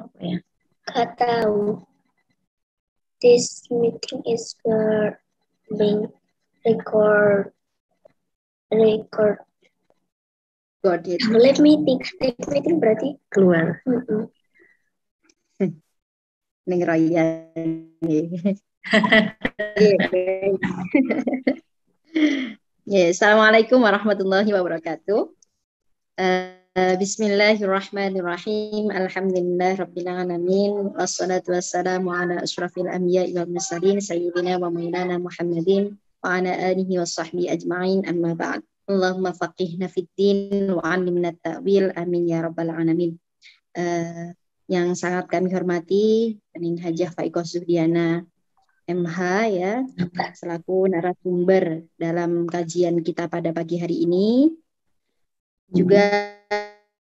Apa ya? Gak tahu. This meeting is being record. Got it. Let me think. Take meeting berarti Keluar. Ning Roya. Assalamualaikum warahmatullahi wabarakatuh. Bismillahirrahmanirrahim. Alhamdulillah rabbil alamin. Wassalatu wassalamu ala asyrafil anbiya'i wal mursalin sayyidina wa maulana Muhammadin wa ala alihi wa sahbihi ajma'in. Amma ba'd. Allahumma faqihna fid din wa 'allimna ta'wil. Amin ya rabbal alamin. Yang sangat kami hormati Pening Hajah Faikoh Zuhdiana MH ya, selaku narasumber dalam kajian kita pada pagi hari ini. Juga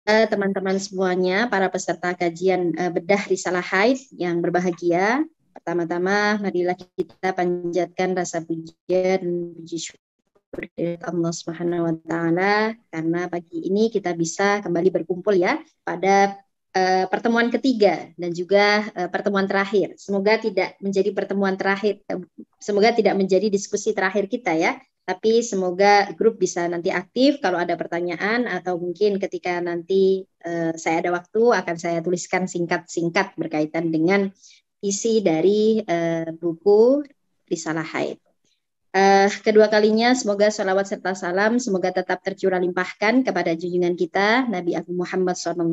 teman-teman semuanya, para peserta kajian bedah Risalah Haid yang berbahagia. Pertama-tama marilah kita panjatkan rasa puja dan puji syukur dari Allah Subhanahu wa taala karena pagi ini kita bisa kembali berkumpul ya pada pertemuan ketiga dan juga pertemuan terakhir. Semoga tidak menjadi pertemuan terakhir, semoga tidak menjadi diskusi terakhir kita ya. Tapi semoga grup bisa nanti aktif kalau ada pertanyaan atau mungkin ketika nanti saya ada waktu akan saya tuliskan singkat-singkat berkaitan dengan isi dari buku Risalah Haid. Kedua kalinya semoga salawat serta salam semoga tetap tercurah limpahkan kepada junjungan kita Nabi Agung Muhammad SAW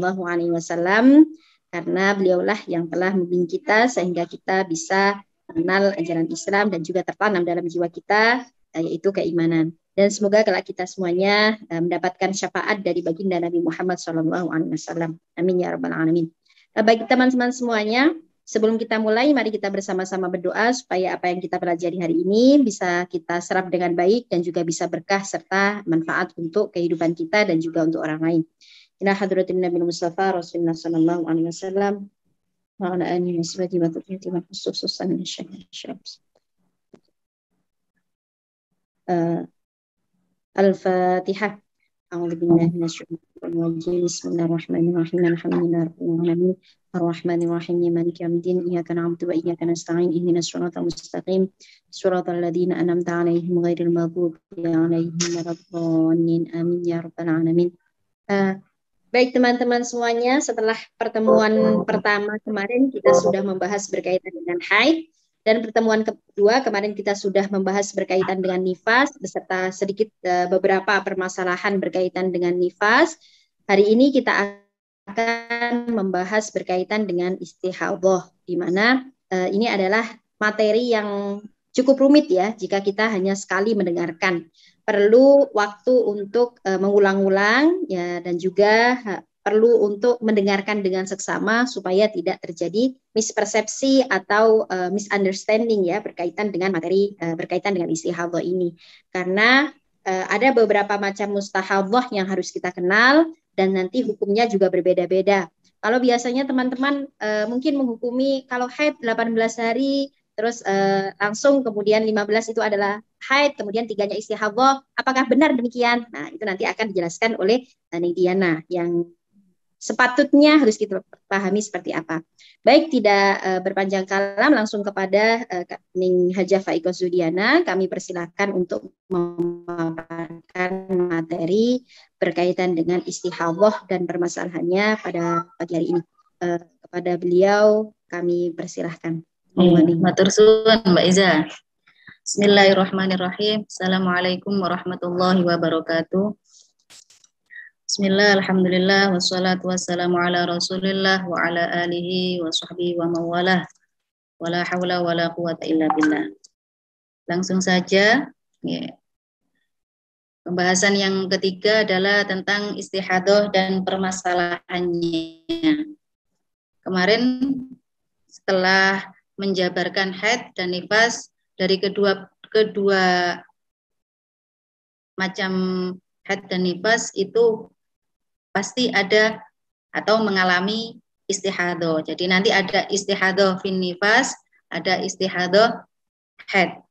karena beliaulah yang telah membimbing kita sehingga kita bisa mengenal ajaran Islam dan juga tertanam dalam jiwa kita yaitu keimanan. Dan semoga kelak kita semuanya mendapatkan syafaat dari baginda Nabi Muhammad SAW. Amin ya rabbal alamin. Bagi teman-teman semuanya, sebelum kita mulai, mari kita bersama-sama berdoa supaya apa yang kita pelajari hari ini bisa kita serap dengan baik dan juga bisa berkah serta manfaat untuk kehidupan kita dan juga untuk orang lain. Ila hadratin Nabi Mustafa Rasulullah sallallahu alaihi wasallam wa ala alihi washabihi wa tabi'in khususan insyaallah. Al-Fatihah. A'udzu billahi minasyaitonir rajim. Bismillahirrahmanirrahim. Alhamdulillahirabbil alamin. Ar-Rahmanir Rahim. Maliki yaumiddin. Iyyaka na'budu wa iyyaka nasta'in. Ihdinas siratal mustaqim. Shiratal ladzina an'amta 'alaihim ghairil maghdubi 'alaihim waladdallin. Amin ya rabbal alamin. Baik teman-teman semuanya, setelah pertemuan pertama kemarin kita sudah membahas berkaitan dengan haid. Dan pertemuan kedua kemarin kita sudah membahas berkaitan dengan nifas beserta sedikit beberapa permasalahan berkaitan dengan nifas. Hari ini kita akan membahas berkaitan dengan istihadhah, di mana ini adalah materi yang cukup rumit ya jika kita hanya sekali mendengarkan. Perlu waktu untuk mengulang-ulang ya dan juga perlu untuk mendengarkan dengan seksama supaya tidak terjadi mispersepsi atau misunderstanding ya berkaitan dengan materi berkaitan dengan istihadhah ini. Karena ada beberapa macam mustahadhah yang harus kita kenal dan nanti hukumnya juga berbeda-beda. Kalau biasanya teman-teman mungkin menghukumi kalau haid 18 hari terus langsung kemudian 15 itu adalah haid, kemudian 3-nya istihadhah. Apakah benar demikian? Nah, itu nanti akan dijelaskan oleh Diana yang sepatutnya harus kita pahami seperti apa. Baik, tidak berpanjang kalam, langsung kepada Ning Hajah Faikoh Zuhdiana. Kami persilahkan untuk memaparkan materi berkaitan dengan istihadhah dan permasalahannya pada pagi hari ini. Kepada beliau kami persilahkan. Matur suwun Mbak Iza. Bismillahirrahmanirrahim. Assalamualaikum warahmatullahi wabarakatuh. Bismillah, alhamdulillah, wassalatu wassalamu ala rasulillah wa ala alihi wa sahbihi wa mawalah. Wala hawla wala quwata illa billah. Langsung saja, ya. Pembahasan yang ketiga adalah tentang istihadhah dan permasalahannya. Kemarin setelah menjabarkan haid dan nifas dari kedua macam haid dan nifas itu pasti ada atau mengalami istihadhah. Jadi nanti ada istihadhah fin nifas, ada istihadhah haid.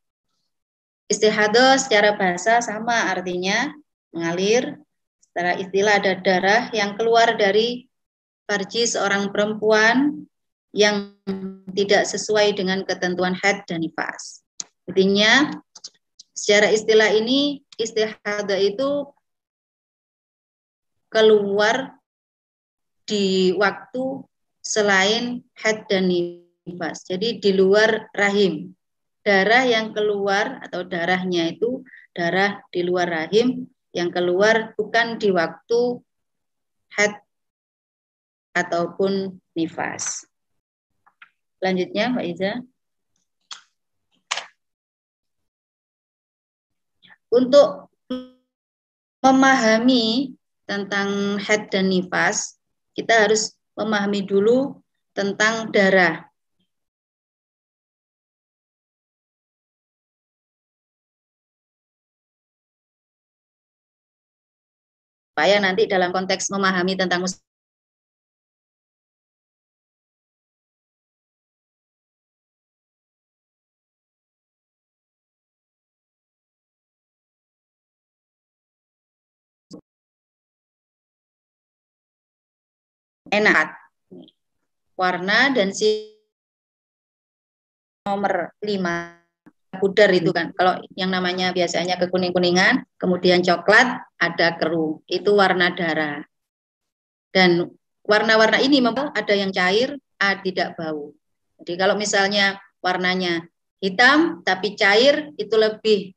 Istihadhah secara bahasa sama artinya mengalir. Secara istilah ada darah yang keluar dari farji seorang perempuan yang tidak sesuai dengan ketentuan haid dan nifas. Intinya secara istilah ini istihadah itu keluar di waktu selain haid dan nifas. Jadi di luar rahim. Darah yang keluar atau darahnya itu darah di luar rahim yang keluar bukan di waktu haid ataupun nifas. Selanjutnya Mbak Iza. Untuk memahami tentang haid dan nifas, kita harus memahami dulu tentang darah. Supaya nanti dalam konteks memahami tentang enak. Warna dan nomor 5 pudar itu kan. Kalau yang namanya biasanya kekuning-kuningan, kemudian coklat, ada keruh. Itu warna darah. Dan warna-warna ini memang ada yang cair, tidak bau. Jadi kalau misalnya warnanya hitam tapi cair, itu lebih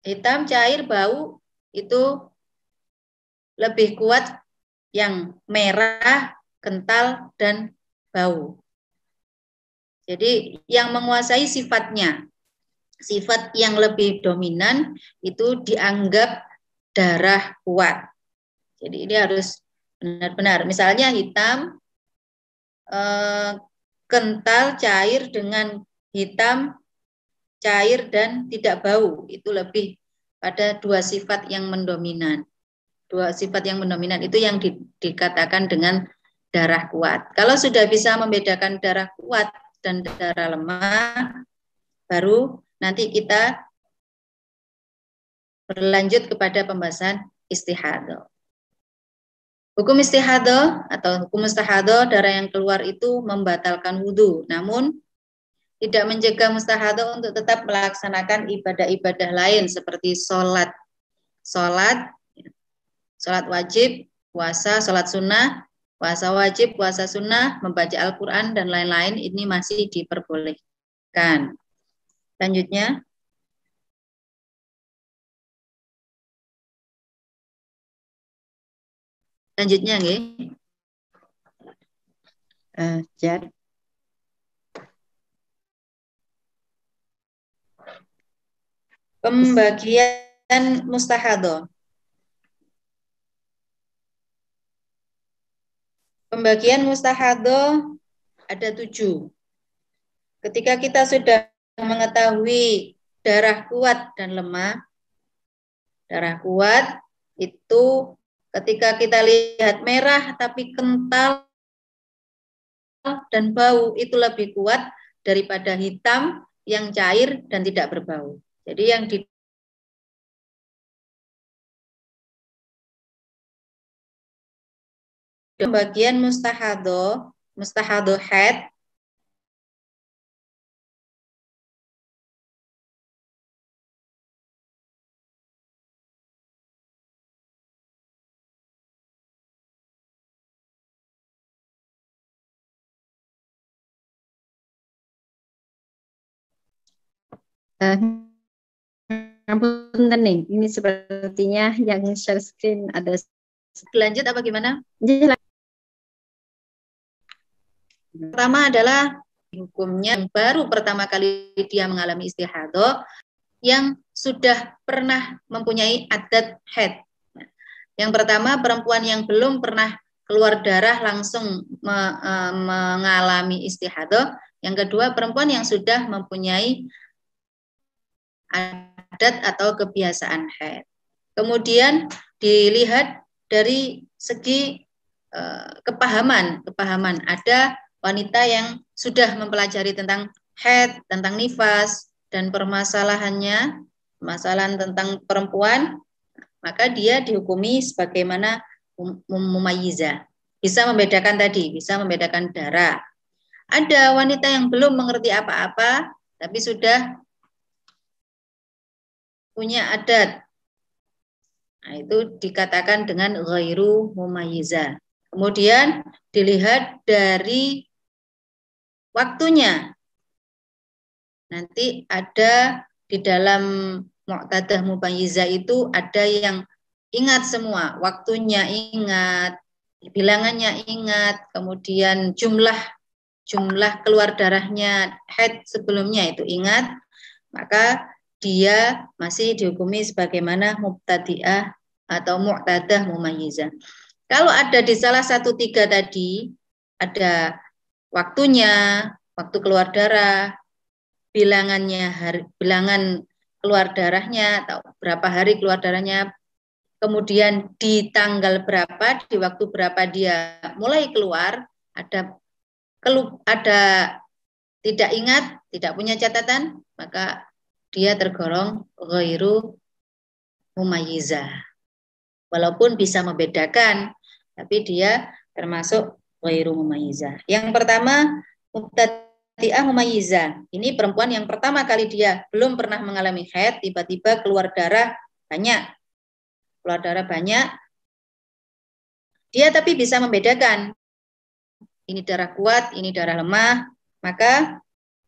hitam, cair, bau, itu lebih kuat yang merah, kental, dan bau. Jadi yang menguasai sifatnya, sifat yang lebih dominan itu dianggap darah kuat. Jadi ini harus benar-benar. Misalnya hitam, kental, cair dengan hitam, cair, dan tidak bau. Itu lebih pada dua sifat yang mendominan. Dua sifat yang mendominan itu yang dikatakan dengan darah kuat. Kalau sudah bisa membedakan darah kuat dan darah lemah, baru nanti kita berlanjut kepada pembahasan istihadah. Hukum istihadah atau hukum mustahadah, darah yang keluar itu membatalkan wudhu, namun tidak mencegah mustahadah untuk tetap melaksanakan ibadah-ibadah lain seperti sholat wajib, puasa, sholat sunnah, puasa wajib, puasa sunnah, membaca Al-Quran, dan lain-lain, ini masih diperbolehkan. Selanjutnya. Selanjutnya, nggih. Jar. Pembagian mustahadah. Pembagian mustahadah ada 7. Ketika kita sudah mengetahui darah kuat dan lemah, darah kuat itu ketika kita lihat merah tapi kental dan bau, itu lebih kuat daripada hitam yang cair dan tidak berbau. Jadi yang di bagian mustahadah haid, Punten nih, ini sepertinya yang share screen ada. Lanjut apa gimana? Iya. Pertama adalah hukumnya yang baru pertama kali dia mengalami istihadah, yang sudah pernah mempunyai adat haid. Yang pertama, perempuan yang belum pernah keluar darah langsung mengalami istihadah. Yang kedua, perempuan yang sudah mempunyai adat atau kebiasaan haid. Kemudian dilihat dari segi kepahaman. Ada wanita yang sudah mempelajari tentang haid, tentang nifas, dan permasalahan tentang perempuan, maka dia dihukumi sebagaimana mumayyizah. bisa membedakan tadi, bisa membedakan darah. Ada wanita yang belum mengerti apa-apa, tapi sudah punya adat. Nah, itu dikatakan dengan ghairu mumayyiza. Kemudian dilihat dari waktunya. Nanti ada di dalam mu'tadah mumayyiza itu ada yang ingat semua, waktunya ingat, bilangannya ingat, kemudian jumlah keluar darahnya haid sebelumnya itu ingat, maka dia masih dihukumi sebagaimana mubtadi'ah atau mu'tadah mumayyiza. Kalau ada di salah satu tiga tadi, ada waktunya, waktu keluar darah, bilangan keluar darahnya atau berapa hari keluar darahnya, kemudian di tanggal berapa, di waktu berapa dia mulai keluar, ada tidak ingat, tidak punya catatan, maka dia tergolong ghairu mumayyizah. Walaupun bisa membedakan, tapi dia termasuk ghairu mumayyizah. Yang pertama, mubtadi'ah mumayyizah. Ini perempuan yang pertama kali dia belum pernah mengalami haid, tiba-tiba keluar darah banyak. Keluar darah banyak, dia tapi bisa membedakan. Ini darah kuat, ini darah lemah, maka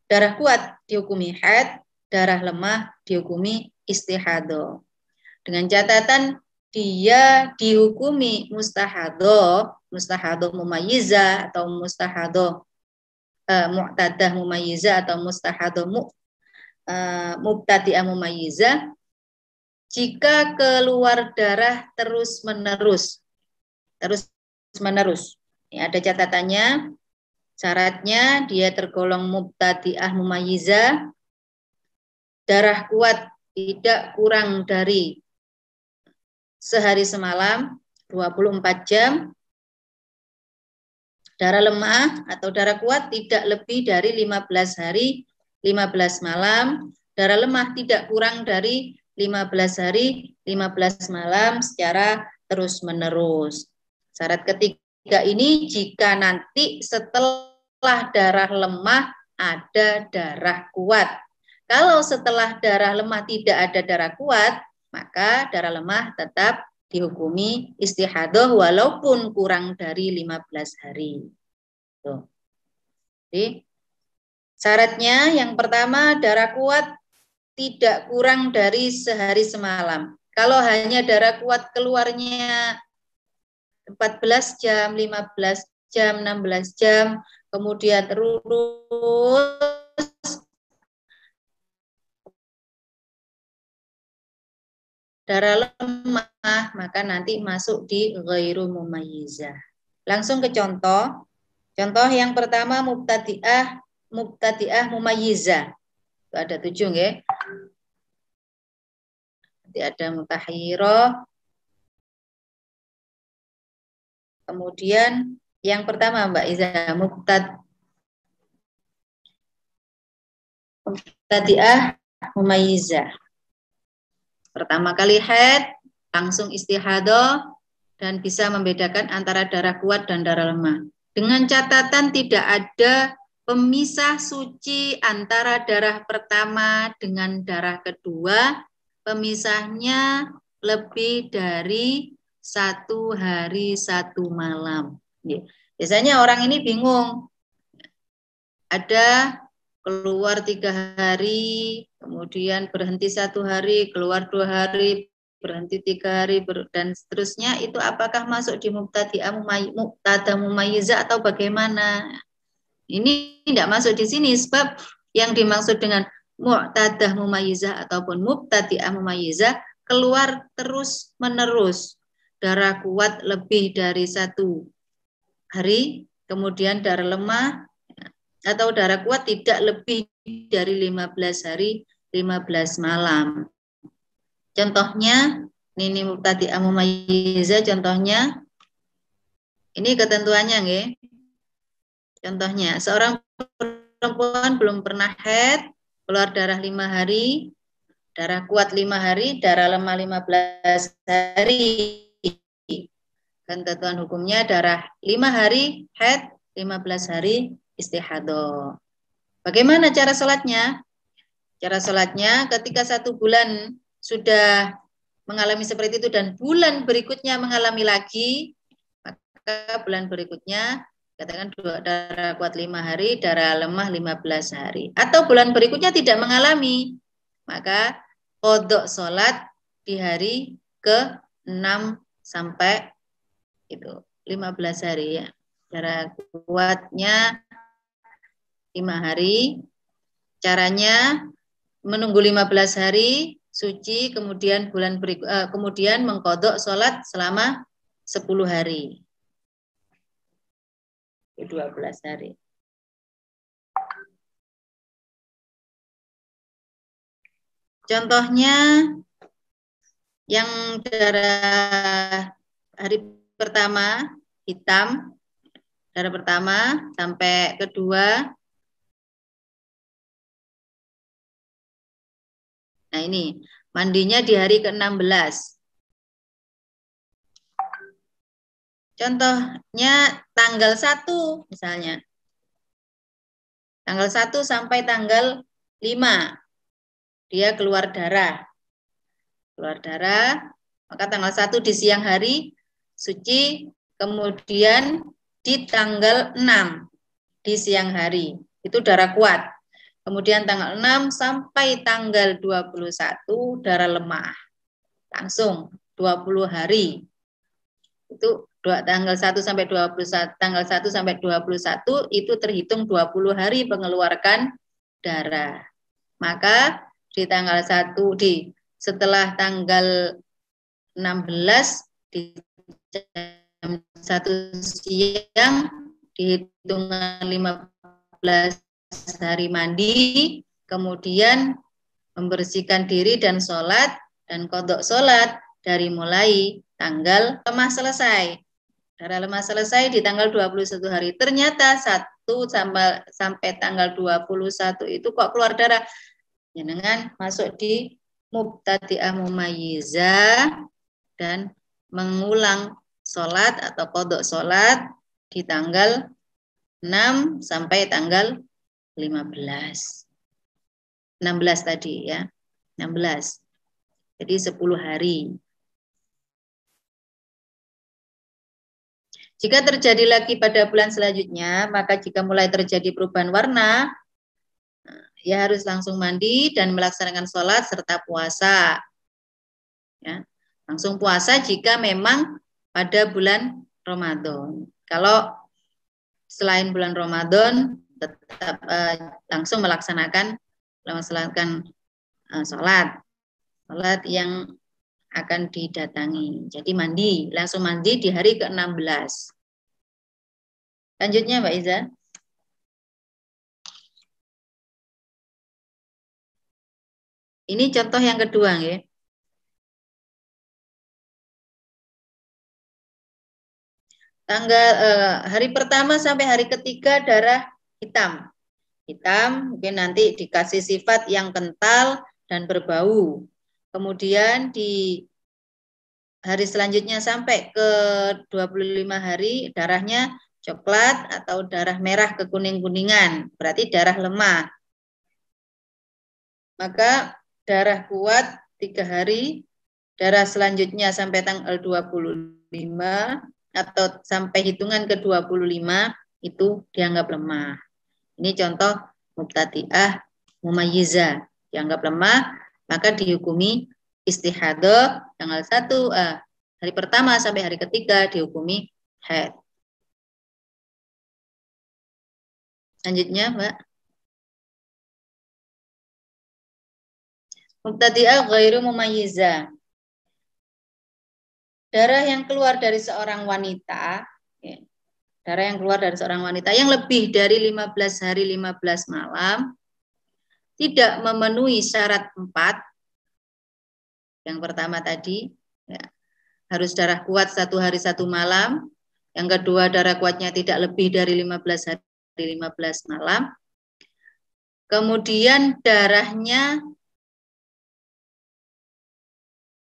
darah kuat dihukumi haid, darah lemah dihukumi istihadah. Dengan catatan dia dihukumi mustahadah mumayyizah atau mustahadah mu'tadah mumayyizah atau mustahadah mubtadi'ah mumayyizah jika keluar darah terus menerus. Ini ada catatannya. Syaratnya dia tergolong mubtadi'ah mumayyizah, darah kuat tidak kurang dari sehari semalam, 24 jam. Darah lemah atau darah kuat tidak lebih dari 15 hari, 15 malam. Darah lemah tidak kurang dari 15 hari, 15 malam secara terus-menerus. Syarat ketiga ini jika nanti setelah darah lemah ada darah kuat. Kalau setelah darah lemah tidak ada darah kuat, maka darah lemah tetap dihukumi istihadah walaupun kurang dari 15 hari. Tuh. Jadi, syaratnya yang pertama darah kuat tidak kurang dari sehari semalam. Kalau hanya darah kuat keluarnya 14 jam, 15 jam, 16 jam, kemudian terus darah lemah, maka nanti masuk di ghairu mumayyizah. Langsung ke contoh. Contoh yang pertama mubtadi'ah mumayyizah. Itu ada 7 nggih. Nanti ada mutahhirah. Kemudian yang pertama Mbak Iza mubtadi'ah mumayyizah. Pertama kali haid, langsung istihadah, dan bisa membedakan antara darah kuat dan darah lemah. Dengan catatan tidak ada pemisah suci antara darah pertama dengan darah kedua. Pemisahnya lebih dari 1 hari 1 malam. Biasanya orang ini bingung. Ada keluar 3 hari, kemudian berhenti 1 hari, keluar 2 hari, berhenti 3 hari, dan seterusnya. Itu apakah masuk di mubtadi'ah mumayyizah atau bagaimana? Ini tidak masuk di sini, sebab yang dimaksud dengan mu'tadah mumayyizah ataupun mubtadi'ah mumayyizah keluar terus menerus. Darah kuat lebih dari 1 hari, kemudian darah lemah atau darah kuat tidak lebih dari 15 hari, 15 malam. Contohnya, ini mubtadi'ah mumayyizah, contohnya, ini ketentuannya nggih. Contohnya, seorang perempuan belum pernah haid, keluar darah 5 hari, darah kuat 5 hari, darah lemah 15 hari. Ketentuan hukumnya darah 5 hari haid, 15 hari istihadah. Bagaimana cara sholatnya? Cara sholatnya ketika 1 bulan sudah mengalami seperti itu dan bulan berikutnya mengalami lagi, maka bulan berikutnya katakan darah kuat 5 hari, darah lemah 15 hari. Atau bulan berikutnya tidak mengalami, maka qodok sholat di hari ke-6 sampai itu 15 hari ya. Darah kuatnya 5 hari. Caranya menunggu 15 hari suci, kemudian kemudian mengqodok sholat selama 10 hari. 12 hari. Contohnya yang darah hari pertama hitam, darah pertama sampai kedua. Nah ini mandinya di hari ke-16. Contohnya tanggal 1 misalnya. Tanggal 1 sampai tanggal 5 dia keluar darah. Keluar darah, maka tanggal 1 di siang hari suci, kemudian di tanggal 6 di siang hari itu darah kuat. Kemudian tanggal 6 sampai tanggal 21 darah lemah. Langsung 20 hari. Itu tanggal 1 sampai 21, tanggal 1 sampai 21 itu terhitung 20 hari mengeluarkan darah. Maka di tanggal 1 setelah tanggal 16 di jam 1 siang dihitungan 15 hari mandi, kemudian membersihkan diri dan sholat, dan qodok sholat dari mulai tanggal lemah selesai. Darah lemah selesai di tanggal 21 hari. Ternyata 1 sampai tanggal 21 itu kok keluar darah. Dengan masuk di mubtadi'ah mumayyizah dan mengulang sholat atau qodok sholat di tanggal 6 sampai tanggal 15. 16 tadi ya. 16. Jadi 10 hari. Jika terjadi lagi pada bulan selanjutnya, maka jika mulai terjadi perubahan warna, ya harus langsung mandi dan melaksanakan sholat serta puasa. Ya, langsung puasa jika memang pada bulan Ramadan. Kalau selain bulan Ramadan, tetap langsung melaksanakan sholat yang akan didatangi. Jadi langsung mandi di hari ke-16. Lanjutnya Mbak Iza. Ini contoh yang kedua ya. Hari pertama sampai hari ketiga darah hitam. Hitam mungkin nanti dikasih sifat yang kental dan berbau. Kemudian di hari selanjutnya sampai ke 25 hari darahnya coklat atau darah merah kekuning-kuningan, berarti darah lemah. Maka darah kuat 3 hari, darah selanjutnya sampai tanggal 25 atau sampai hitungan ke-25 itu dianggap lemah. Ini contoh mubtadi'ah mumayyizah, dianggap lemah, maka dihukumi istihadah tanggal 1 hari pertama sampai hari ketiga dihukumi haid. Selanjutnya, Mbak. Mubtadi'ah ghairu mumayyizah. Darah yang keluar dari seorang wanita, ya, darah yang keluar dari seorang wanita yang lebih dari 15 hari 15 malam tidak memenuhi syarat 4. Yang pertama tadi ya, harus darah kuat 1 hari 1 malam. Yang kedua darah kuatnya tidak lebih dari 15 hari 15 malam. Kemudian darahnya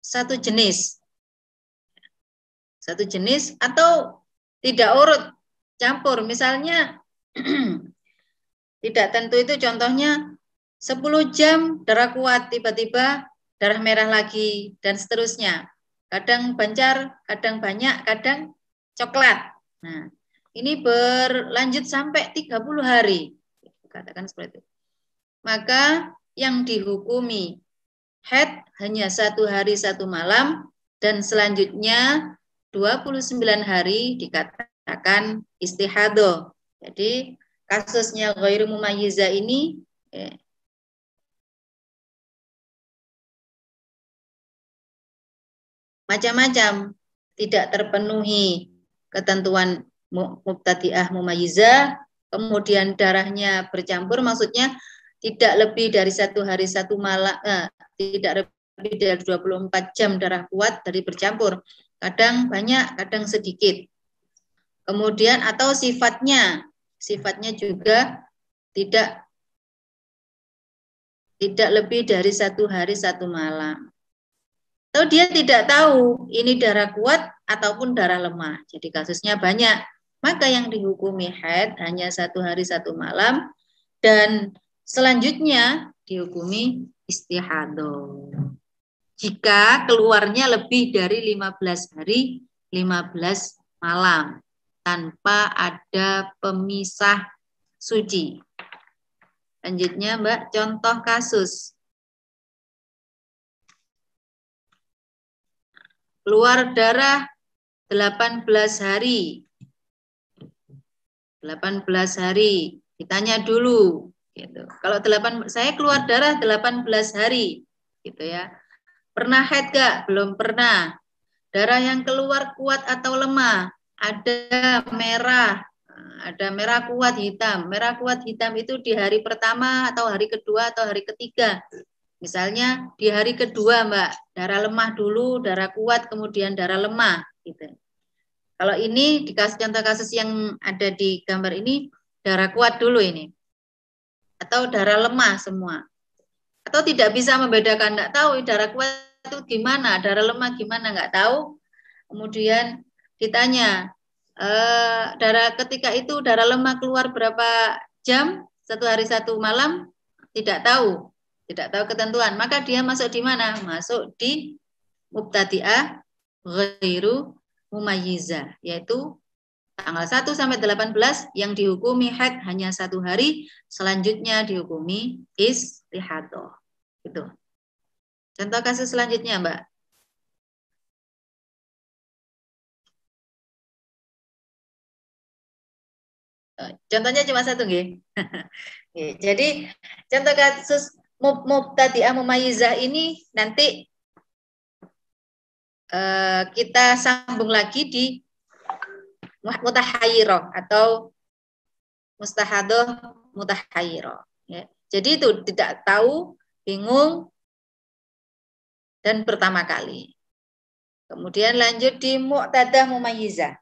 satu jenis satu jenis atau tidak urut campur. Misalnya tidak tentu itu contohnya 10 jam darah kuat, tiba-tiba darah merah lagi, dan seterusnya. Kadang bancar, kadang banyak, kadang coklat. Nah, ini berlanjut sampai 30 hari. Katakan seperti itu. Maka yang dihukumi haid hanya 1 hari 1 malam, dan selanjutnya 29 hari dikatakan istihadah. Jadi kasusnya ghairu mumayyiza ini macam-macam, tidak terpenuhi ketentuan mubtadi'ah mumayyizah, kemudian darahnya bercampur, maksudnya tidak lebih dari 1 hari 1 malam, tidak lebih dari 24 jam darah kuat dari bercampur, kadang banyak, kadang sedikit. Kemudian atau sifatnya juga tidak lebih dari 1 hari 1 malam. Atau dia tidak tahu ini darah kuat ataupun darah lemah. Jadi kasusnya banyak. Maka yang dihukumi haid hanya 1 hari 1 malam, dan selanjutnya dihukumi istihadah. Jika keluarnya lebih dari 15 hari 15 malam tanpa ada pemisah suci. Lanjutnya Mbak, contoh kasus. Keluar darah 18 hari. 18 hari. Ditanya dulu gitu. Kalau saya keluar darah 18 hari gitu ya. Pernah haid gak? Belum pernah. Darah yang keluar kuat atau lemah? Ada merah. Ada merah kuat hitam. Merah kuat hitam itu di hari pertama atau hari kedua atau hari ketiga. Misalnya di hari kedua Mbak, darah lemah dulu, darah kuat, kemudian darah lemah. Gitu. Kalau ini di contoh kasus yang ada di gambar ini, darah kuat dulu ini. Atau darah lemah semua. Atau tidak bisa membedakan, nggak tahu darah kuat itu gimana, darah lemah gimana, nggak tahu. Kemudian ditanya, darah ketika itu darah lemah keluar berapa jam, 1 hari 1 malam, tidak tahu ketentuan, maka dia masuk di mana? Masuk di mubtadi'ah ghairu mumayyizah, yaitu tanggal 1 sampai 18 yang dihukumi haid hanya 1 hari, selanjutnya dihukumi istihadah. Gitu. Contoh kasus selanjutnya, Mbak. Contohnya cuma satu, nggih. Jadi contoh kasus mubtadi'ah mumayyizah ini nanti kita sambung lagi di mutahayyirah atau mustahadah mutahayyirah. Ya. Jadi itu tidak tahu, bingung, dan pertama kali. Kemudian lanjut di mu'tadah mumayyizah.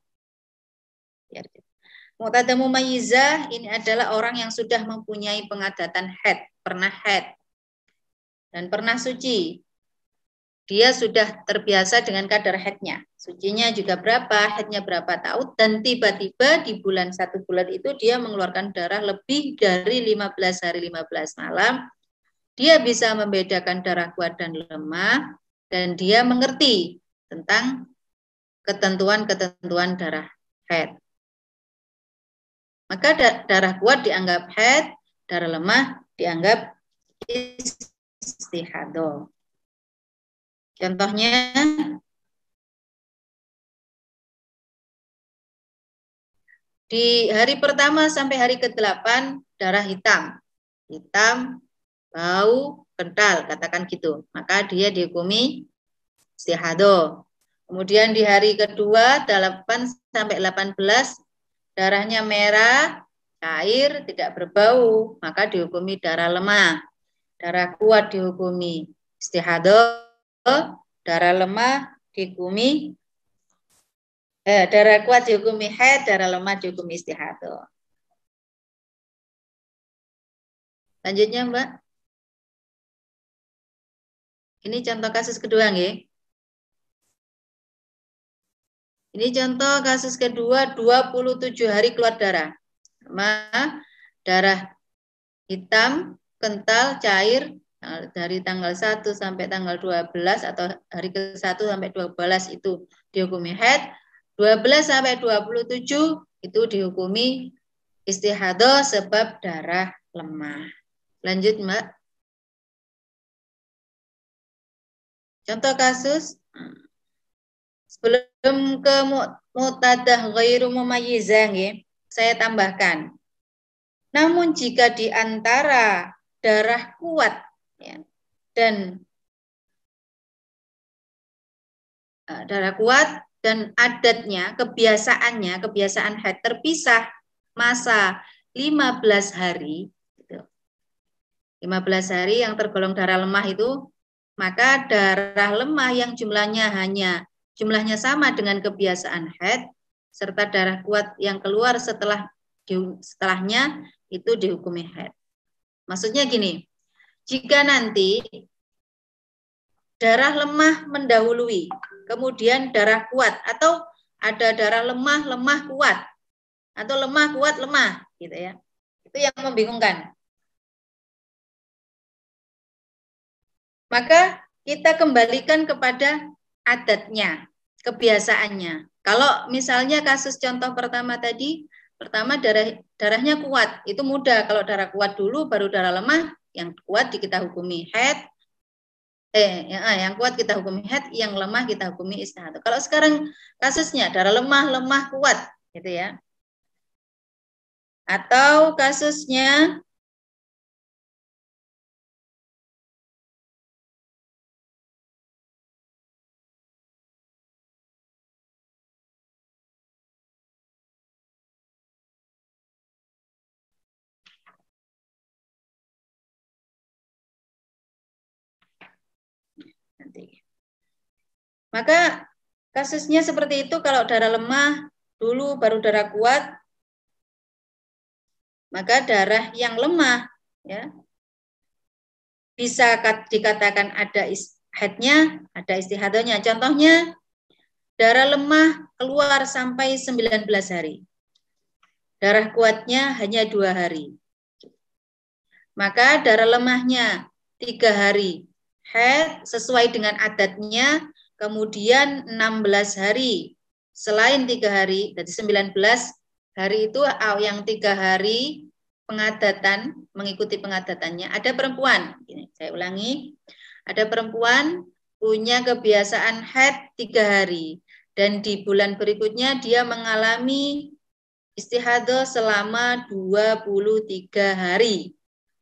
Mu'tadah mumayyizah ini adalah orang yang sudah mempunyai pengadatan haid, pernah haid, dan pernah suci. Dia sudah terbiasa dengan kadar haidnya. Sucinya juga berapa, haidnya berapa tahun, dan tiba-tiba di bulan 1 bulan itu dia mengeluarkan darah lebih dari 15 hari 15 malam. Dia bisa membedakan darah kuat dan lemah, dan dia mengerti tentang ketentuan-ketentuan darah haid. Maka darah kuat dianggap haid, darah lemah dianggap istihadah. Contohnya, di hari pertama sampai hari ke-8 darah hitam. Hitam, bau, kental, katakan gitu. Maka dia dihukumi istihadah. Kemudian di hari kedua 8 sampai 18 darahnya merah, cair, tidak berbau, maka dihukumi darah lemah. Darah kuat dihukumi istihadah, darah lemah dihukumi darah kuat dihukumi haid, darah lemah dihukumi istihadah. Lanjutnya, Mbak. Ini contoh kasus kedua, nggih. Ini contoh kasus kedua, 27 hari keluar darah. Darah hitam, kental, cair, dari tanggal 1 sampai tanggal 12 atau hari ke-1 sampai 12 itu dihukumi haid, 12 sampai 27 itu dihukumi istihadah sebab darah lemah. Lanjut, Mbak. Contoh kasus, sebelum ke mu'tadah ghairu mumayyizah, saya tambahkan. Namun jika di antara darah kuat ya, dan darah kuat dan adatnya, kebiasaan haid terpisah masa 15 hari, gitu. 15 hari yang tergolong darah lemah itu, maka darah lemah yang jumlahnya sama dengan kebiasaan haid serta darah kuat yang keluar setelahnya itu dihukumi haid. Maksudnya gini, jika nanti darah lemah mendahului, kemudian darah kuat, atau ada darah lemah, lemah kuat, atau lemah kuat, lemah, gitu ya. Itu yang membingungkan. Maka kita kembalikan kepada adatnya, kebiasaannya. Kalau misalnya kasus contoh pertama tadi, pertama darahnya kuat, itu mudah. Kalau darah kuat dulu, baru darah lemah, yang kuat kita hukumi haid. Yang kuat kita hukumi haid, yang lemah kita hukumi istihadah. Kalau sekarang kasusnya darah lemah, lemah kuat, gitu ya. Atau kasusnya nanti. Maka kasusnya seperti itu, kalau darah lemah dulu baru darah kuat, maka darah yang lemah ya bisa dikatakan ada haidnya, ada istihadahnya. Contohnya darah lemah keluar sampai 19 hari. Darah kuatnya hanya 2 hari. Maka darah lemahnya 3 hari haid sesuai dengan adatnya, kemudian 16 hari. Selain 3 hari, jadi 19 hari itu yang 3 hari pengadatan, mengikuti pengadatannya. Ada perempuan, saya ulangi, ada perempuan punya kebiasaan haid 3 hari. Dan di bulan berikutnya dia mengalami istihadah selama 23 hari.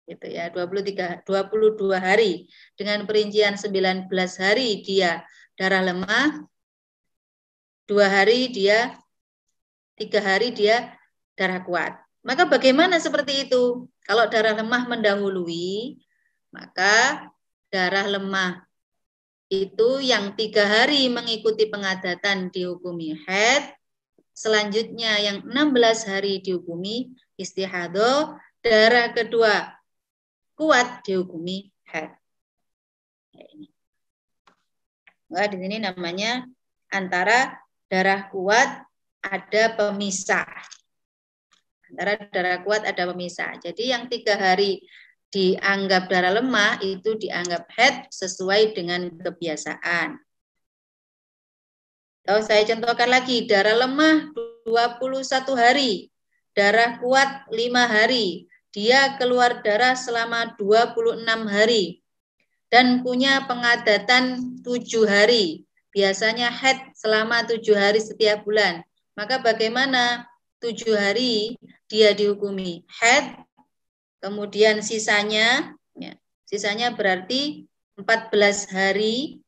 Gitu ya, 22 hari. Dengan perincian 19 hari dia darah lemah, 2 hari dia, 3 hari dia darah kuat. Maka bagaimana seperti itu? Kalau darah lemah mendahului, maka darah lemah itu yang 3 hari mengikuti pengadatan dihukumi haid, selanjutnya yang 16 hari dihukumi istihadah, darah kedua kuat dihukumi haid. Nah, di sini namanya antara darah kuat ada pemisah. Antara darah kuat ada pemisah. Jadi yang 3 hari dianggap darah lemah itu dianggap haid sesuai dengan kebiasaan. Kalau saya contohkan lagi, darah lemah 21 hari, darah kuat 5 hari, dia keluar darah selama 26 hari, dan punya pengadatan 7 hari. Biasanya haid selama 7 hari setiap bulan. Maka bagaimana 7 hari dia dihukumi haid, kemudian sisanya berarti 14 hari,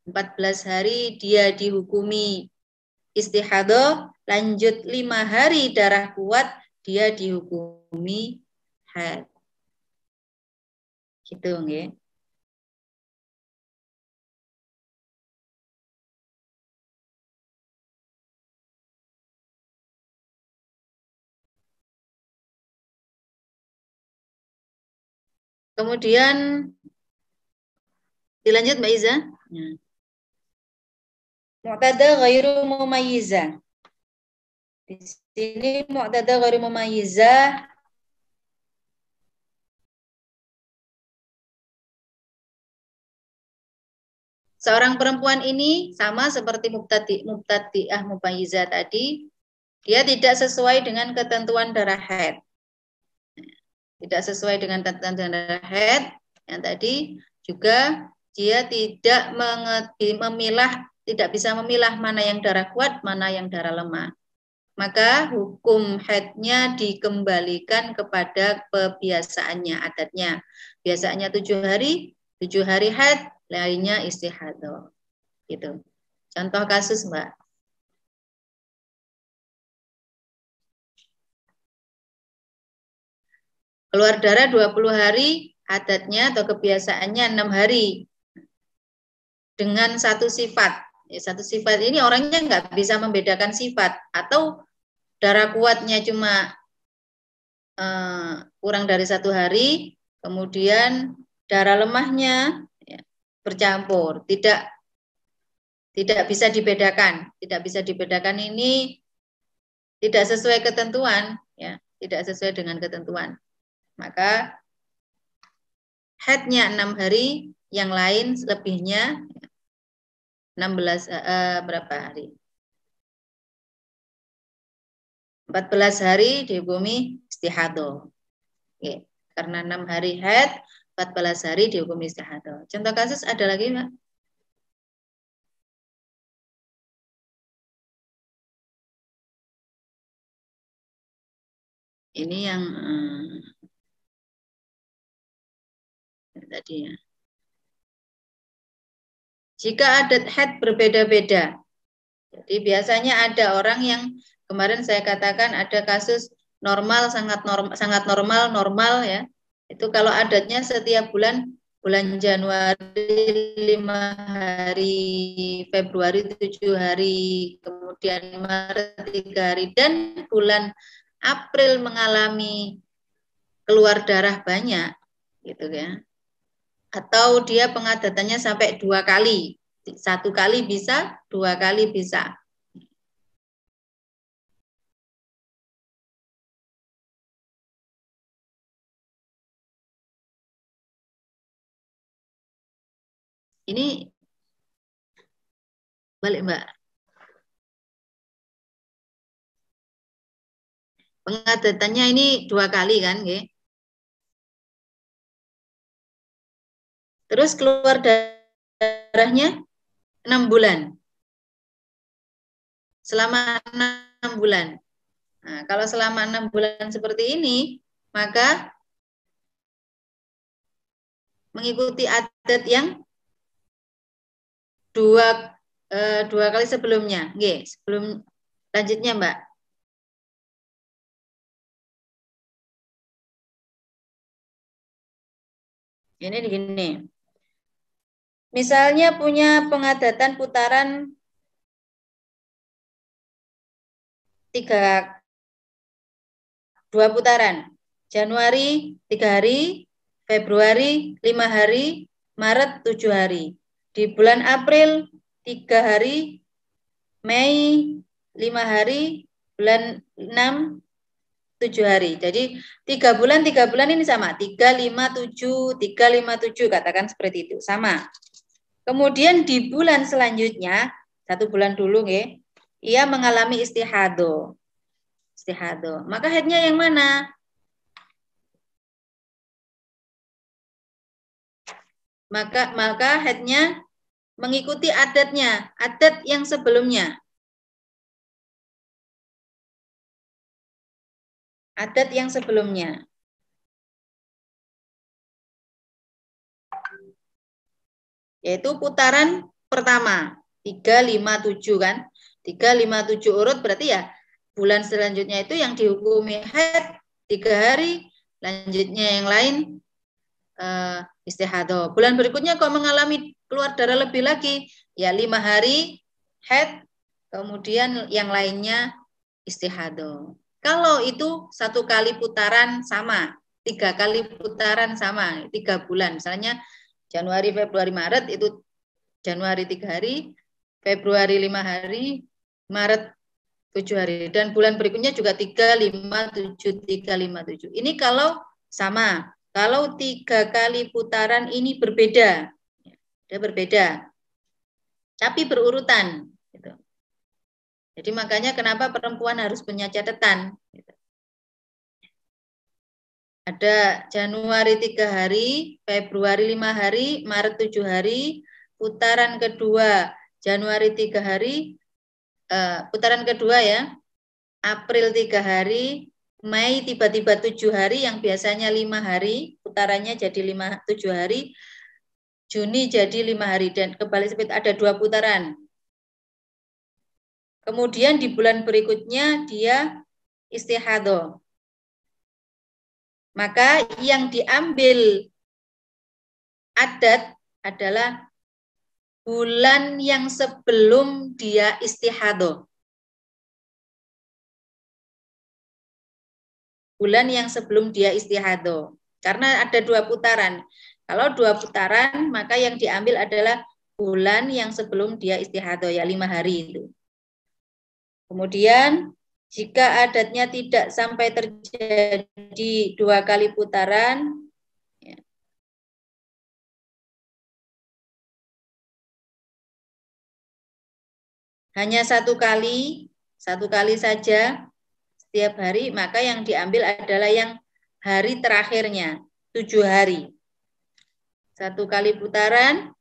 14 hari dia dihukumi istihadah, lanjut 5 hari darah kuat, dia dihukumi haid. Gitu, nggih. Kemudian dilanjut Mbak Iza. Mu'tada ghairu mumayyizah. Di sini mu'tada ghairu mumayyizah seorang perempuan ini sama seperti mubtadi'ah mumayyizah tadi, dia tidak sesuai dengan ketentuan darah haid. Tidak sesuai dengan ketentuan darah haid yang tadi juga dia tidak memilah, tidak bisa memilah mana yang darah kuat, mana yang darah lemah. Maka hukum haidnya dikembalikan kepada kebiasaannya, adatnya. Biasanya 7 hari haid, lainnya istihadah. Gitu. Contoh kasus, Mbak. Keluar darah 20 hari, adatnya atau kebiasaannya 6 hari. Dengan satu sifat. Satu sifat ini orangnya nggak bisa membedakan sifat. Atau darah kuatnya cuma kurang dari 1 hari, kemudian darah lemahnya bercampur. Tidak bisa dibedakan. Tidak bisa dibedakan ini tidak sesuai ketentuan. Ya, tidak sesuai dengan ketentuan. Maka haidnya 6 hari, yang lain lebihnya 16 berapa hari? 14 hari dihukumi istihadah. Oke. Karena 6 hari haid, 14 hari dihukumi istihadah. Contoh kasus ada lagi, Mbak? Ini yang tadi ya. Jika adat haid berbeda-beda. Jadi biasanya ada orang yang kemarin saya katakan ada kasus normal, sangat normal ya. Itu kalau adatnya setiap bulan Januari 5 hari, Februari 7 hari, kemudian Maret 3 hari, dan bulan April mengalami keluar darah banyak, gitu ya. Atau dia pengadatannya sampai 2 kali. 1 kali bisa, 2 kali bisa. Ini balik, Mbak. Pengadatannya ini 2 kali kan, nggih? Terus keluar darahnya 6 bulan. Selama 6 bulan. Nah, kalau selama 6 bulan seperti ini, maka mengikuti adat yang 2 kali sebelumnya. Nggih, sebelum lanjutnya, Mbak. Ini begini. Misalnya punya pengadatan putaran 2 putaran. Januari 3 hari, Februari 5 hari, Maret 7 hari. Di bulan April 3 hari, Mei 5 hari, bulan 6 7 hari. Jadi 3 bulan ini sama. 3, 5, 7, 3, 5, 7. Katakan seperti itu. Sama. Kemudian di bulan selanjutnya, 1 bulan dulu, nggih, ia mengalami istihadah. Maka haidnya yang mana? Maka haidnya mengikuti adatnya, adat yang sebelumnya. Adat yang sebelumnya. Yaitu putaran pertama. 3, 5, 7 kan. 3, 5, 7 urut berarti ya bulan selanjutnya itu yang dihukumi haid 3 hari. Lanjutnya yang lain istihadah. Bulan berikutnya kok mengalami keluar darah lebih lagi. Ya 5 hari haid. Kemudian yang lainnya istihadah. Kalau itu 1 kali putaran sama. 3 kali putaran sama. 3 bulan. Misalnya Januari, Februari, Maret itu Januari 3 hari, Februari 5 hari, Maret 7 hari. Dan bulan berikutnya juga 3, 5, 7, 3, 5, 7. Ini kalau sama. Kalau 3 kali putaran ini berbeda. Dia berbeda. Tapi berurutan. Gitu. Jadi makanya kenapa perempuan harus punya catatan. Gitu. Ada Januari 3 hari, Februari 5 hari, Maret 7 hari, putaran kedua Januari 3 hari, putaran kedua ya, April 3 hari, Mei tiba-tiba 7 hari, yang biasanya 5 hari, putarannya jadi 7 hari, Juni jadi 5 hari, dan kembali seperti ada 2 putaran. Kemudian di bulan berikutnya dia istihadho. Maka yang diambil adat adalah bulan yang sebelum dia istihadho. Bulan yang sebelum dia istihadho. Karena ada 2 putaran. Kalau 2 putaran, maka yang diambil adalah bulan yang sebelum dia istihadho, ya 5 hari itu. Kemudian jika adatnya tidak sampai terjadi 2 kali putaran, ya, hanya 1 kali saja setiap hari, maka yang diambil adalah yang hari terakhirnya, 7 hari. 1 kali putaran,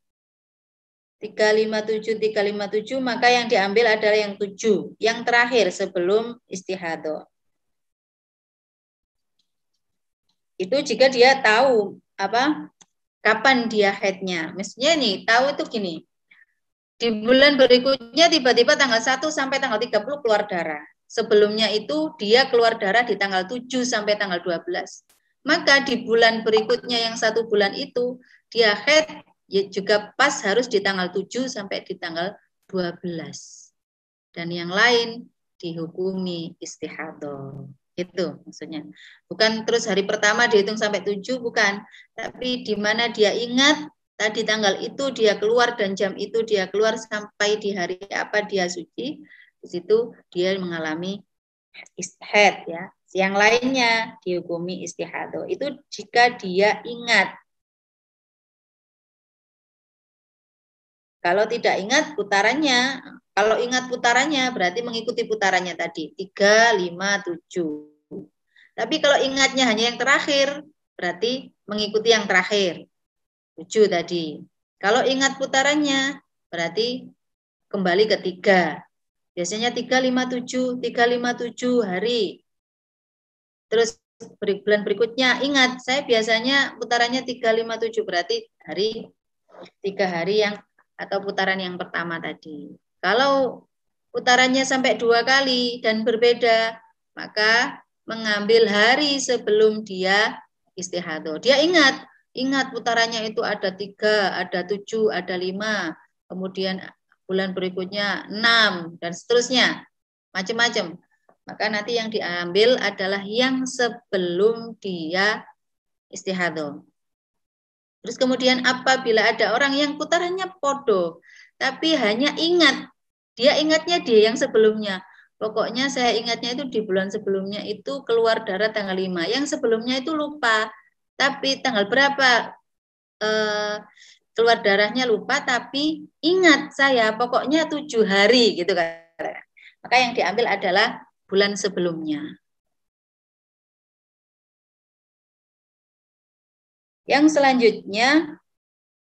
357, 357, maka yang diambil adalah yang 7, yang terakhir sebelum istihadho. Itu jika dia tahu kapan dia haidnya. Maksudnya nih, tahu itu gini. Di bulan berikutnya tiba-tiba tanggal 1 sampai tanggal 30 keluar darah. Sebelumnya itu dia keluar darah di tanggal 7 sampai tanggal 12. Maka di bulan berikutnya yang 1 bulan itu dia haid, ya juga pas harus di tanggal 7 sampai di tanggal 12. Dan yang lain dihukumi istihadho. Itu maksudnya. Bukan terus hari pertama dihitung sampai 7, bukan. Tapi di mana dia ingat tadi tanggal itu dia keluar dan jam itu dia keluar sampai di hari apa dia suci, di situ dia mengalami haid ya. Yang lainnya dihukumi istihadho. Itu jika dia ingat. Kalau tidak ingat putarannya, kalau ingat putarannya berarti mengikuti putarannya tadi 3, 5, 7. Tapi kalau ingatnya hanya yang terakhir, berarti mengikuti yang terakhir 7 tadi. Kalau ingat putarannya berarti kembali ke 3. Biasanya 357 hari. Terus bulan berikutnya ingat, saya biasanya putarannya 357, berarti 3 hari yang atau putaran yang pertama tadi. Kalau putarannya sampai 2 kali dan berbeda, maka mengambil hari sebelum dia istihadho. Dia ingat putarannya itu ada 3, ada 7, ada 5, kemudian bulan berikutnya 6, dan seterusnya. Macam-macam. Maka nanti yang diambil adalah yang sebelum dia istihadho. Terus kemudian apabila ada orang yang putarannya podo, tapi hanya ingat, dia ingatnya dia yang sebelumnya. Pokoknya saya ingatnya itu di bulan sebelumnya itu keluar darah tanggal 5. Yang sebelumnya itu lupa, tapi tanggal berapa keluar darahnya lupa, tapi ingat saya pokoknya 7 hari gitu kan. Maka yang diambil adalah bulan sebelumnya. Yang selanjutnya,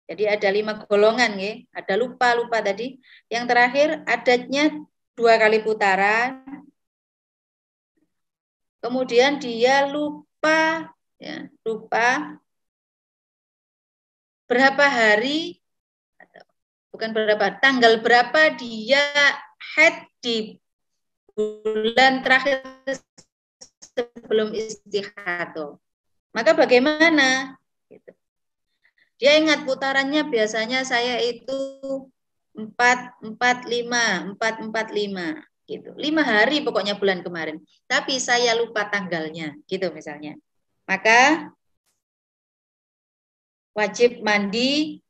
jadi ada 5 golongan ya. Ada lupa tadi. Yang terakhir adatnya 2 kali putaran. Kemudian dia lupa berapa hari, bukan berapa, tanggal berapa dia haid di bulan terakhir sebelum istihadho. Maka bagaimana? Dia ingat putarannya biasanya saya itu 445 gitu. 5 hari pokoknya bulan kemarin. Tapi saya lupa tanggalnya gitu misalnya. Maka wajib mandi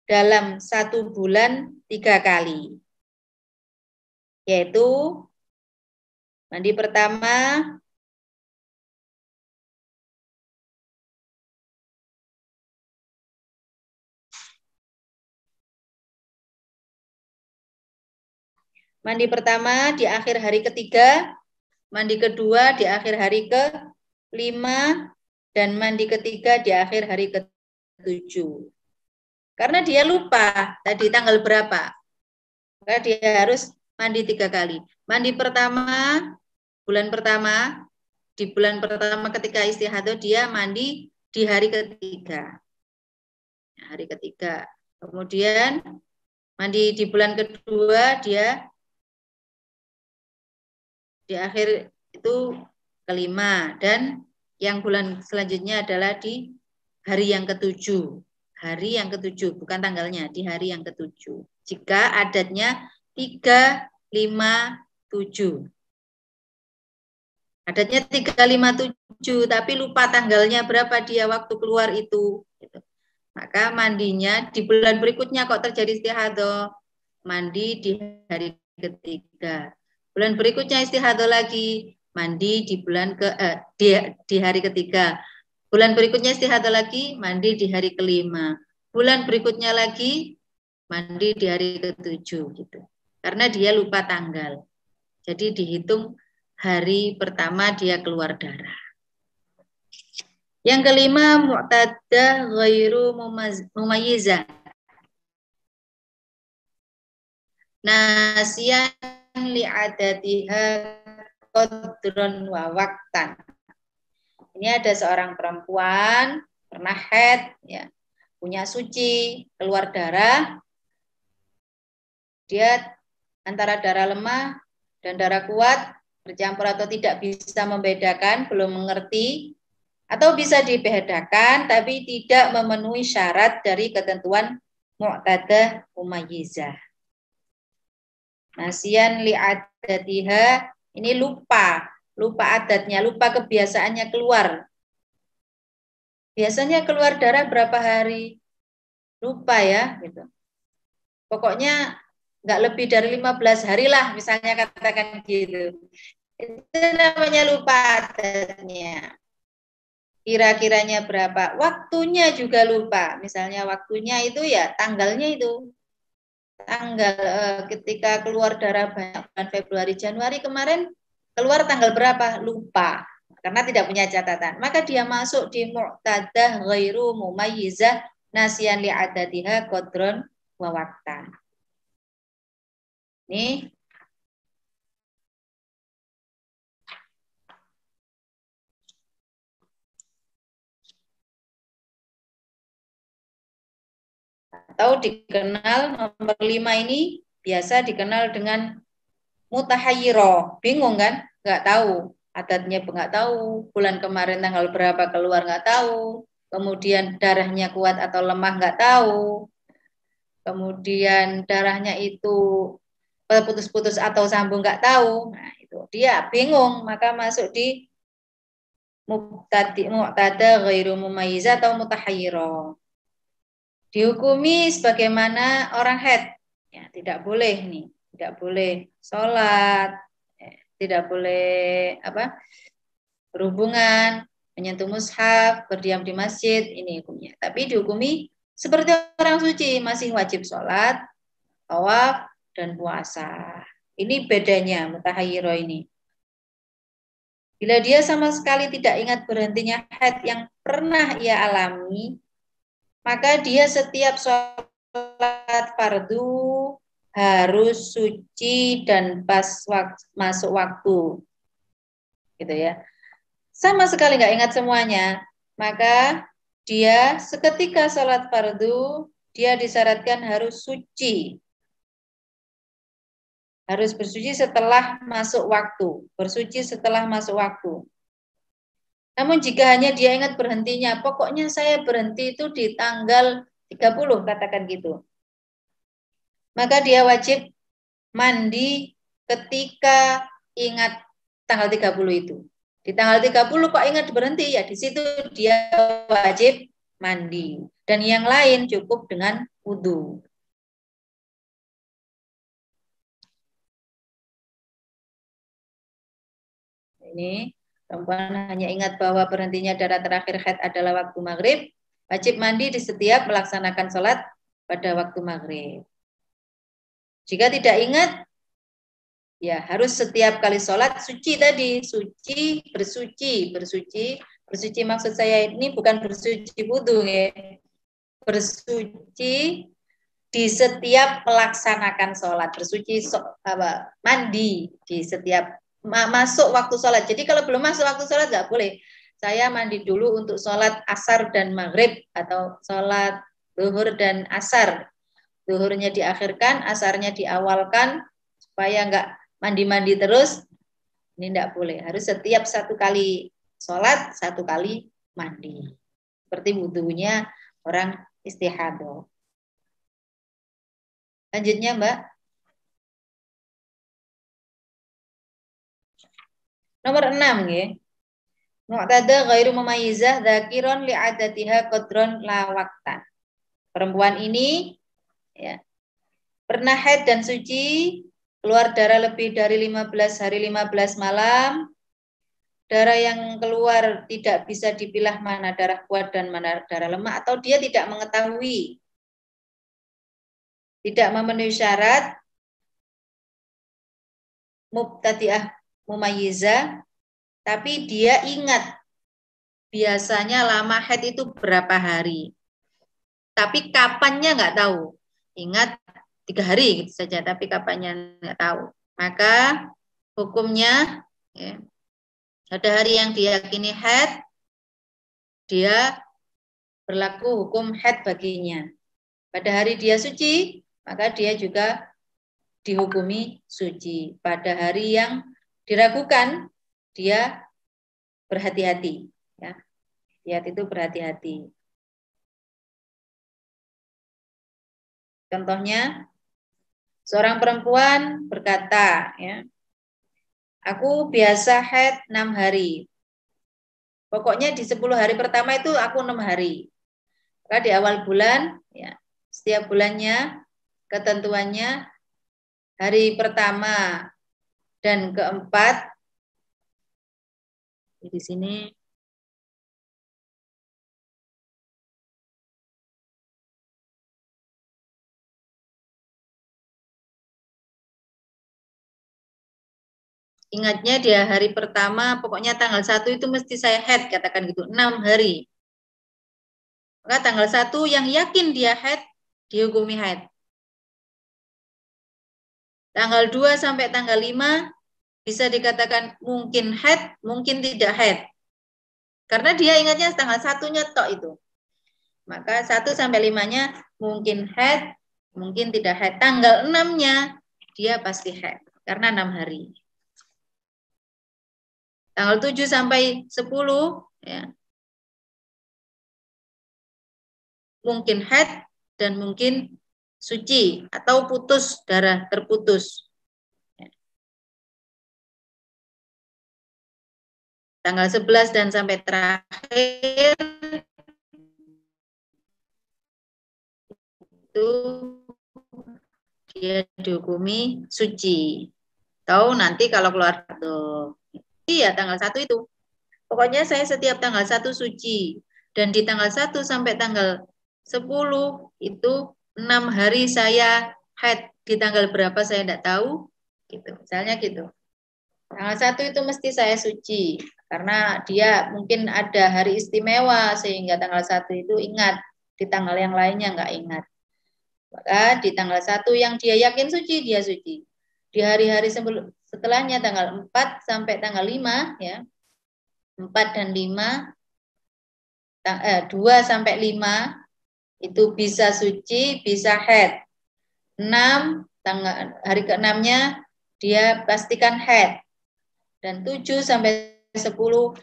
dalam 1 bulan 3 kali. yaitu mandi pertama di akhir hari ketiga, mandi kedua di akhir hari ke-5, dan mandi ketiga di akhir hari ke-7. Karena dia lupa tadi tanggal berapa, maka dia harus mandi 3 kali. Mandi pertama, bulan pertama, di bulan pertama ketika istihadah dia mandi di hari ketiga. Hari ketiga. Kemudian mandi di bulan kedua dia di akhir itu ke-5, dan yang bulan selanjutnya adalah di hari yang ke-7. Hari yang ke-7, bukan tanggalnya, di hari yang ke-7. Jika adatnya 3, 5, 7. Adatnya 3, 5, 7, tapi lupa tanggalnya berapa dia waktu keluar itu. Maka mandinya di bulan berikutnya kok terjadi istihadah, mandi di hari ketiga. Bulan berikutnya istihadah lagi, mandi di bulan di hari ketiga. Bulan berikutnya istihadah lagi, mandi di hari ke-5. Bulan berikutnya lagi, mandi di hari ke-7 gitu. Karena dia lupa tanggal. Jadi dihitung hari pertama dia keluar darah. Yang kelima, mu'tadah ghairu mumayyizah. Nasiyan li'adatiha qadron wa waqtan. Ini ada seorang perempuan pernah haid, ya, punya suci, keluar darah. Dia antara darah lemah dan darah kuat, bercampur atau tidak bisa membedakan, belum mengerti, atau bisa dibedakan tapi tidak memenuhi syarat dari ketentuan mu'tadah mumayyizah. Nasiyan li'adatiha, ini lupa adatnya, lupa kebiasaannya keluar. Biasanya keluar darah berapa hari? Lupa ya, gitu. Pokoknya nggak lebih dari 15 hari lah, misalnya katakan gitu. Itu namanya lupa adatnya. Kira-kiranya berapa? Waktunya juga lupa. Misalnya waktunya itu ya tanggalnya itu. Tanggal ketika keluar darah banyak bulan Februari, Januari kemarin keluar tanggal berapa? Lupa. Karena tidak punya catatan. Maka dia masuk di mu'tadah ghairu mumayyizah nasiyan li'adatiha qadron wa waqtan. Nih. Atau dikenal nomor 5 ini biasa dikenal dengan mutahayyiro. Bingung kan? Nggak tahu. Adatnya nggak tahu. Bulan kemarin tanggal berapa keluar nggak tahu. Kemudian darahnya kuat atau lemah nggak tahu. Kemudian darahnya itu putus-putus atau sambung nggak tahu. Nah, itu dia bingung, maka masuk di mu'tadah ghairu mumayyizah atau mutahayyiro. Dihukumi sebagaimana orang haid. Ya, tidak boleh nih, tidak boleh sholat, tidak boleh berhubungan, menyentuh mushaf, berdiam di masjid, ini hukumnya. Tapi dihukumi seperti orang suci, masih wajib sholat, tawaf, dan puasa. Ini bedanya mutahayyiro ini. Bila dia sama sekali tidak ingat berhentinya haid yang pernah ia alami, maka dia setiap sholat fardu harus suci dan pas masuk waktu. Gitu ya. Sama sekali nggak ingat semuanya, maka dia seketika sholat fardu, dia disyaratkan harus suci. Harus bersuci setelah masuk waktu. Bersuci setelah masuk waktu. Namun jika hanya dia ingat berhentinya, pokoknya saya berhenti itu di tanggal 30, katakan gitu. Maka dia wajib mandi ketika ingat tanggal 30 itu. Di tanggal 30 kok ingat berhenti, ya di situ dia wajib mandi. Dan yang lain cukup dengan wudu. Ini perempuan hanya ingat bahwa berhentinya darah terakhir haid adalah waktu maghrib, wajib mandi di setiap melaksanakan sholat pada waktu maghrib. Jika tidak ingat, ya harus setiap kali sholat suci tadi, bersuci maksud saya ini bukan bersuci wudhu ya, bersuci di setiap melaksanakan sholat, bersuci mandi di setiap masuk waktu sholat. Jadi kalau belum masuk waktu sholat nggak boleh. Saya mandi dulu untuk sholat asar dan maghrib atau sholat zuhur dan asar. Zuhurnya diakhirkan, asarnya diawalkan supaya nggak mandi-mandi terus. Ini nggak boleh. Harus setiap satu kali sholat, satu kali mandi. Seperti wudhunya orang istihadah. Lanjutnya Mbak. Nomor 6 ya. Mu'tada ghairu mumayyizah dzakiron li'adatiha qadron la waqtan. Perempuan ini ya, pernah haid dan suci, keluar darah lebih dari 15 hari 15 malam. Darah yang keluar tidak bisa dipilah mana darah kuat dan mana darah lemah, atau dia tidak mengetahui, tidak memenuhi syarat mubtadi'ah mumayyizah, tapi dia ingat biasanya lama haid itu berapa hari. Tapi kapannya nggak tahu. Ingat 3 hari gitu saja, tapi kapannya nggak tahu. Maka hukumnya ya, pada hari yang diyakini haid, dia berlaku hukum haid baginya. Pada hari dia suci, maka dia juga dihukumi suci. Pada hari yang diragukan, dia berhati-hati. Ya. Lihat itu berhati-hati. Contohnya, seorang perempuan berkata, ya, aku biasa haid 6 hari. Pokoknya di 10 hari pertama itu aku 6 hari. Maka di awal bulan, ya, setiap bulannya ketentuannya hari pertama dan keempat di sini ingatnya dia hari pertama, pokoknya tanggal 1 itu mesti saya haid, katakan gitu, 6 hari. Maka tanggal 1 yang yakin dia haid, dihukumi haid. Tanggal 2 sampai tanggal 5 bisa dikatakan mungkin haid, mungkin tidak haid. Karena dia ingatnya tanggal 1-nya tok itu. Maka 1 sampai 5-nya mungkin haid, mungkin tidak haid. Tanggal 6-nya dia pasti haid karena 6 hari. Tanggal 7 sampai 10 ya, mungkin haid dan mungkin suci atau putus darah, terputus. Tanggal 11 dan sampai terakhir itu dia dihukumi suci. Tahu nanti kalau keluar tuh. Iya, tanggal 1 itu. Pokoknya saya setiap tanggal 1 suci. Dan di tanggal 1 sampai tanggal 10 itu 6 hari saya haid. Di tanggal berapa saya tidak tahu. Gitu. Misalnya gitu. Tanggal 1 itu mesti saya suci. Karena dia mungkin ada hari istimewa sehingga tanggal 1 itu ingat. Di tanggal yang lainnya nggak ingat. Maka di tanggal 1 yang dia yakin suci, dia suci. Di hari-hari setelahnya tanggal 4 sampai tanggal 5 ya. 4 dan 5 2 sampai 5 itu bisa suci, bisa haid. 6 hari ke-6-nya dia pastikan haid. Dan 7 sampai 10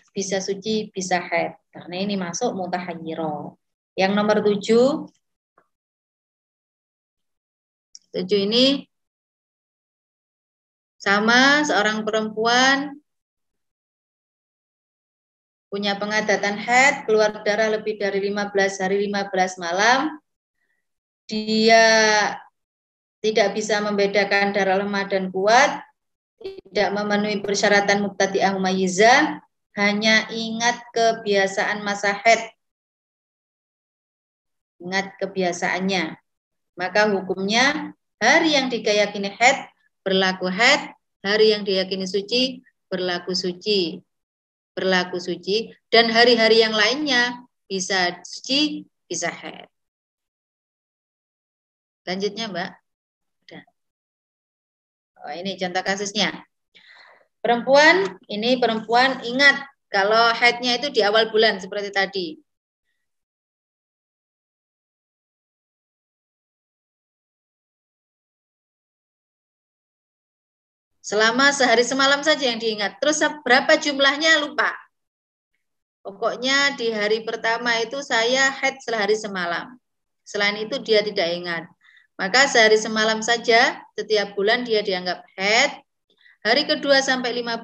bisa suci, bisa haid. Karena ini masuk mutahayyirah. Yang nomor 7 ini sama seorang perempuan punya pengadatan haid, keluar darah lebih dari 15 hari 15 malam. Dia tidak bisa membedakan darah lemah dan kuat, tidak memenuhi persyaratan mubtadi'ah mumayyizah, hanya ingat kebiasaan masa haid. Ingat kebiasaannya. Maka hukumnya hari yang diyakini haid berlaku haid, hari yang diyakini suci berlaku suci. Berlaku suci, dan hari-hari yang lainnya bisa suci, bisa haid. Lanjutnya, Mbak. Udah. Oh, ini contoh kasusnya. Perempuan, ini perempuan ingat kalau haidnya itu di awal bulan seperti tadi. Selama sehari semalam saja yang diingat. Terus berapa jumlahnya lupa. Pokoknya di hari pertama itu saya haid sehari semalam. Selain itu dia tidak ingat. Maka sehari semalam saja setiap bulan dia dianggap haid. Hari kedua sampai 15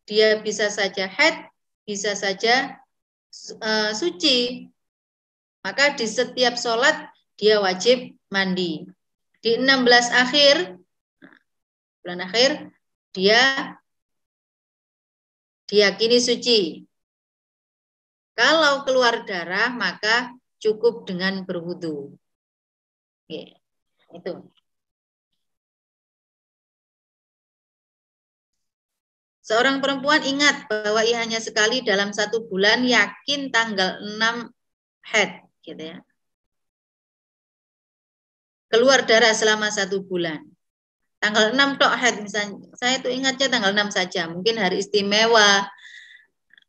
dia bisa saja haid, bisa saja suci. Maka di setiap sholat dia wajib mandi. Di 16 akhir, bulan akhir, dia diyakini suci. Kalau keluar darah, maka cukup dengan berwudu. Oke, itu. Seorang perempuan ingat bahwa ia hanya sekali dalam 1 bulan yakin tanggal 6 haid, gitu ya. Keluar darah selama 1 bulan. Tanggal 6 tok haid misalnya. Saya itu ingatnya tanggal 6 saja, mungkin hari istimewa.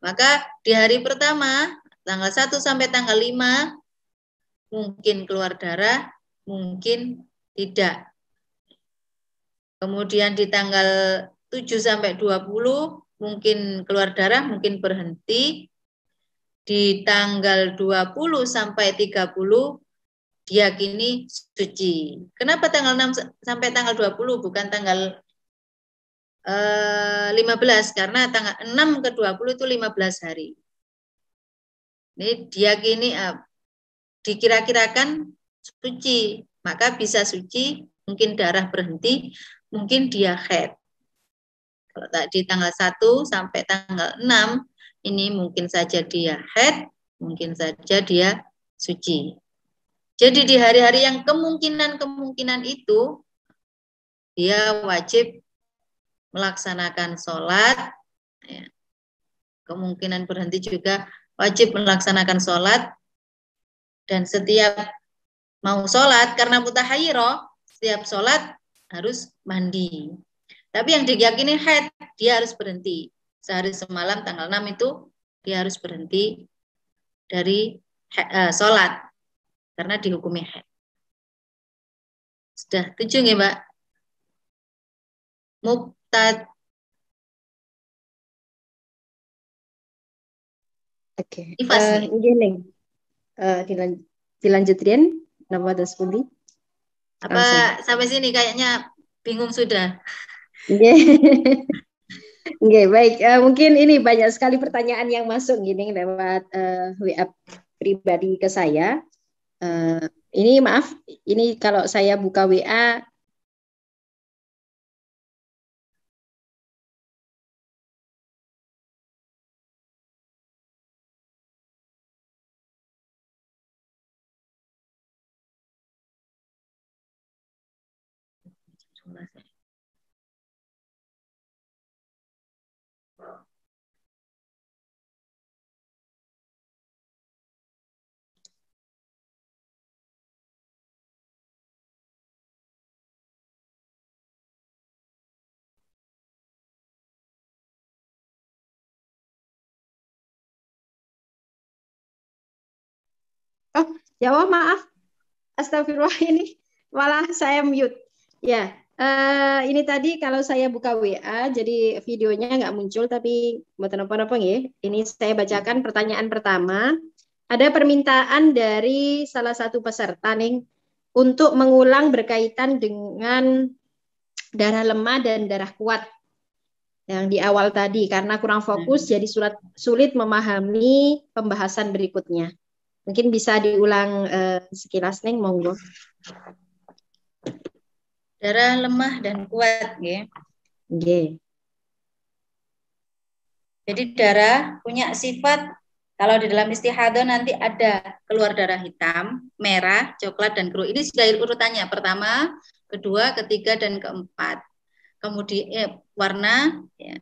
Maka di hari pertama, tanggal 1 sampai tanggal 5, mungkin keluar darah, mungkin tidak. Kemudian di tanggal 7 sampai 20, mungkin keluar darah, mungkin berhenti. Di tanggal 20 sampai 30, diyakini suci. Kenapa tanggal 6 sampai tanggal 20 bukan tanggal 15? Karena tanggal 6 ke 20 itu 15 hari. Ini diyakini dikira-kirakan suci, maka bisa suci, mungkin darah berhenti, mungkin dia haid. Kalau tadi tanggal 1 sampai tanggal 6, ini mungkin saja dia haid, mungkin saja dia suci. Jadi di hari-hari yang kemungkinan itu, dia wajib melaksanakan sholat. Ya. Kemungkinan berhenti juga wajib melaksanakan sholat. Dan setiap mau sholat, karena mutahayyirah, setiap sholat harus mandi. Tapi yang diyakini haid, dia harus berhenti. Sehari semalam tanggal 6 itu, dia harus berhenti dari sholat. Karena dihukumi haid. Sudah 7 ya, Mbak? Mubtad. Oke. Gini. Dilanjutin nama das pundi? Apa sampai sini kayaknya bingung sudah. Oke, baik. Mungkin ini banyak sekali pertanyaan yang masuk gini lewat WA pribadi ke saya. Ini maaf, ini kalau saya buka WA ya oh maaf, astagfirullah, ini malah saya mute. Ya, ini tadi kalau saya buka WA, jadi videonya nggak muncul, tapi buat apa-apa ya. Ini saya bacakan pertanyaan pertama. Ada permintaan dari salah satu peserta nih untuk mengulang berkaitan dengan darah lemah dan darah kuat yang di awal tadi karena kurang fokus jadi sulit memahami pembahasan berikutnya. Mungkin bisa diulang sekilas Neng, monggo. Darah lemah dan kuat ya. Nggih. Jadi darah punya sifat, kalau di dalam istihadah nanti ada keluar darah hitam, merah, coklat, dan keruh. Ini sudah urutannya, pertama, kedua, ketiga, dan keempat. Kemudian warna, ya,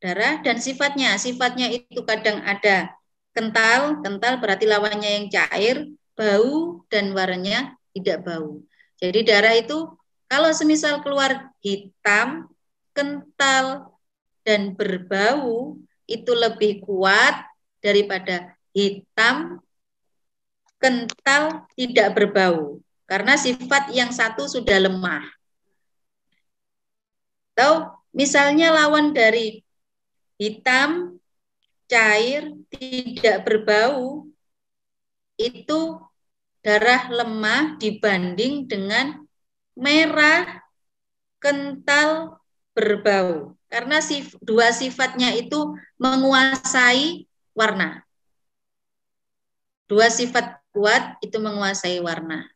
darah, dan sifatnya. Sifatnya itu kadang ada kental, kental berarti lawannya yang cair, bau, dan warnanya tidak bau. Jadi darah itu kalau semisal keluar hitam, kental, dan berbau, itu lebih kuat daripada hitam, kental, tidak berbau. Karena sifat yang satu sudah lemah. Atau misalnya lawan dari hitam, cair, tidak berbau, itu darah lemah dibanding dengan merah, kental, berbau. Karena dua sifatnya itu menguasai warna. Dua sifat kuat itu menguasai warna.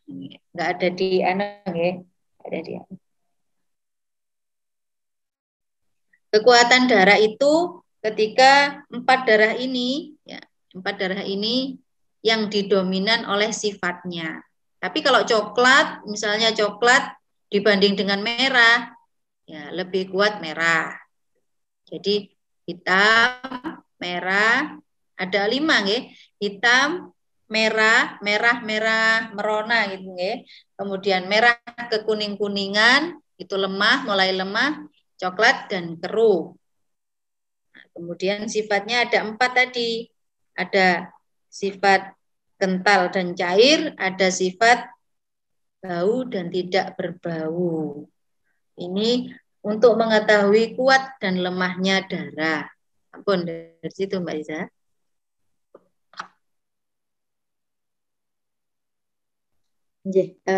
Nggak ada di ada di Kekuatan darah itu ketika empat darah ini yang didominan oleh sifatnya. Tapi kalau coklat, misalnya coklat dibanding dengan merah, ya lebih kuat merah. Jadi hitam, merah, ada 5 nggih. Hitam, merah, merah, merona gitu nggih. Kemudian merah ke kuning-kuningan, itu lemah, mulai lemah, coklat dan keruh. Nah, kemudian sifatnya ada 4 tadi. Ada sifat kental dan cair, ada sifat bau dan tidak berbau. Ini untuk mengetahui kuat dan lemahnya darah. Ampun, dari situ Mbak Iza.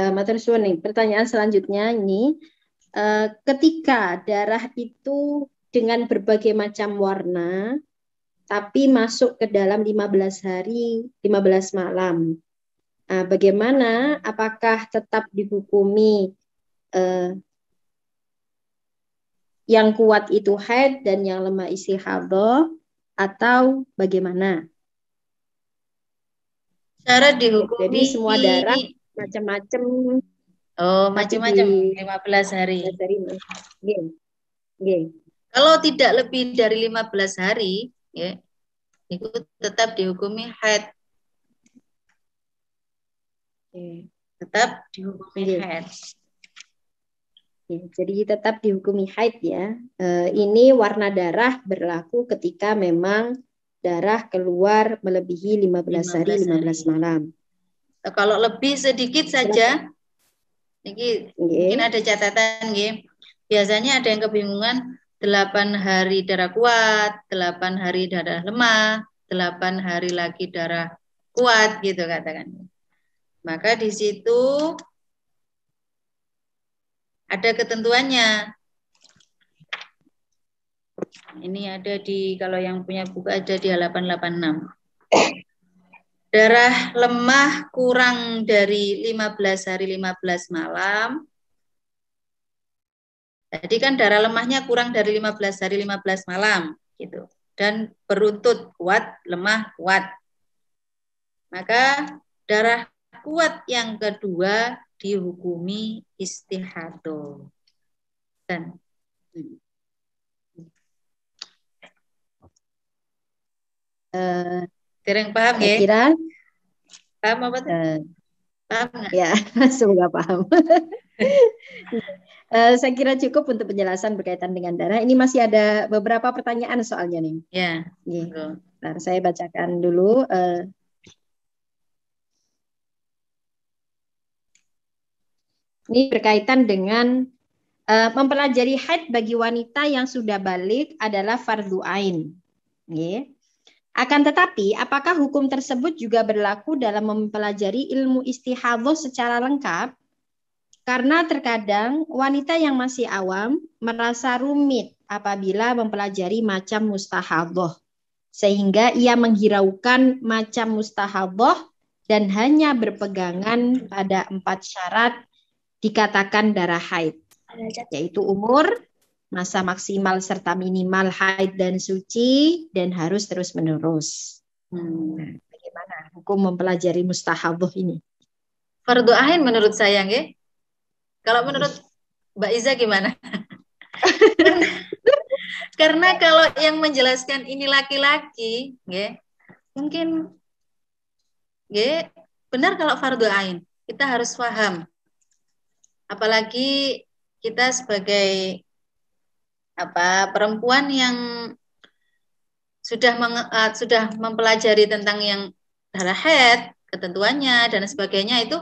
Matur suwun nih. Pertanyaan selanjutnya ini, ketika darah itu dengan berbagai macam warna, tapi masuk ke dalam 15 hari, 15 malam. Bagaimana? Apakah tetap dihukumi yang kuat itu haid dan yang lemah istihadah, atau bagaimana? Cara dihukumi. Jadi semua darah macam-macam. Oh, macam-macam 15 hari. Kalau tidak lebih dari 15 hari, ya, itu tetap dihukumi haid. Tetap dihukumi haid. Jadi tetap dihukumi haid ya. Ini warna darah berlaku ketika memang darah keluar melebihi 15 hari, 15 malam. Kalau lebih sedikit saja, ini mungkin ada catatan, biasanya ada yang kebingungan 8 hari darah kuat, 8 hari darah lemah, 8 hari lagi darah kuat gitu katakan. Maka di situ ada ketentuannya. Ini ada di, kalau yang punya buku ada di halaman 86. Darah lemah kurang dari 15 hari 15 malam. Jadi kan darah lemahnya kurang dari 15 hari 15 malam gitu. Dan beruntut kuat, lemah, kuat. Maka darah kuat yang kedua dihukumi istihadah. Dan Tereng paham ya? Kira paham apa tuh? Paham nggak? Ya, semoga paham. Saya kira cukup untuk penjelasan berkaitan dengan darah. Ini masih ada beberapa pertanyaan soalnya nih. Ya. Nah, saya bacakan dulu. Ini berkaitan dengan mempelajari haid bagi wanita yang sudah balik adalah fardu ain. Akan tetapi, apakah hukum tersebut juga berlaku dalam mempelajari ilmu istihadah secara lengkap? Karena terkadang wanita yang masih awam merasa rumit apabila mempelajari macam mustahadah, sehingga ia menghiraukan macam mustahadah dan hanya berpegangan pada 4 syarat dikatakan darah haid. yaitu umur, masa maksimal serta minimal haid dan suci, dan harus terus-menerus. Nah, bagaimana hukum mempelajari mustahadah ini? Fardu ain menurut saya, nggih. Kalau menurut Mbak Iza gimana? Karena kalau yang menjelaskan ini laki-laki, nggih, mungkin nggih, benar kalau fardu ain. Kita harus paham. Apalagi kita sebagai perempuan yang sudah mempelajari tentang yang darah haid, ketentuannya dan sebagainya, itu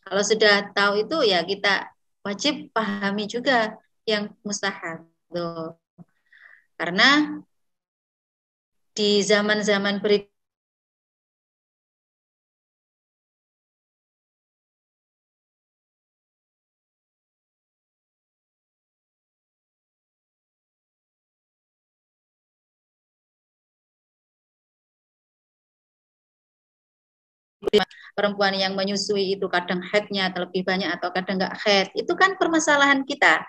kalau sudah tahu itu ya kita wajib pahami juga yang mustahadah. Karena di zaman-zaman berikutnya perempuan yang menyusui itu kadang haidnya lebih banyak atau kadang nggak haid, itu kan permasalahan kita.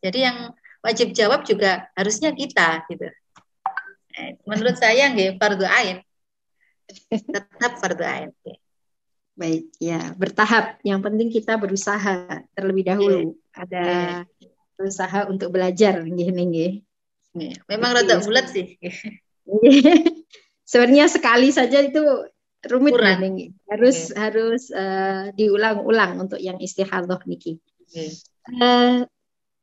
Jadi yang wajib jawab juga harusnya kita, gitu. Menurut saya nggih fardu ain. Tetap fardu ain. Baik, ya, bertahap. Yang penting kita berusaha terlebih dahulu. Ada berusaha untuk belajar, nggih. Memang rada bulat sih. Sebenarnya sekali saja itu rumit, nggih. Harus diulang-ulang untuk yang istihadah niki.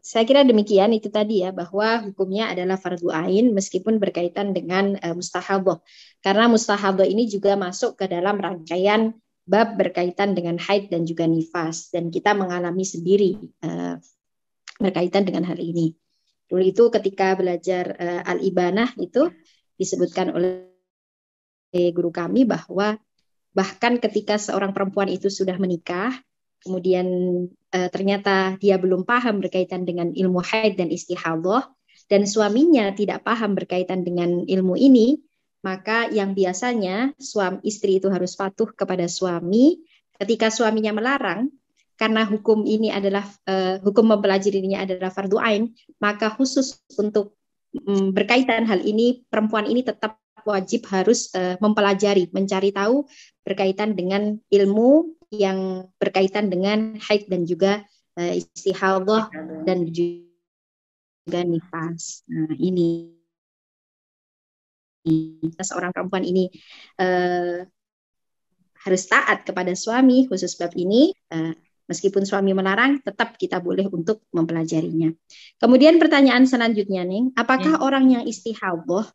Saya kira demikian itu tadi ya, bahwa hukumnya adalah fardu ain meskipun berkaitan dengan mustahadah. Karena mustahadah ini juga masuk ke dalam rangkaian bab berkaitan dengan haid dan juga nifas, dan kita mengalami sendiri berkaitan dengan hal ini. Dulu itu ketika belajar al-ibanah itu disebutkan oleh guru kami bahwa bahkan ketika seorang perempuan itu sudah menikah, kemudian ternyata dia belum paham berkaitan dengan ilmu haid dan istihadah, dan suaminya tidak paham berkaitan dengan ilmu ini, maka yang biasanya suami istri itu harus patuh kepada suami. Ketika suaminya melarang, karena hukum ini adalah hukum mempelajarinya adalah fardu ain, maka khusus untuk berkaitan hal ini, perempuan ini tetap wajib harus mempelajari, mencari tahu berkaitan dengan ilmu yang berkaitan dengan haid dan juga istihadah dan juga nifas. Nah, ini seorang perempuan ini harus taat kepada suami khusus bab ini. Meskipun suami melarang, tetap kita boleh untuk mempelajarinya. Kemudian pertanyaan selanjutnya nih, apakah orang yang istihadah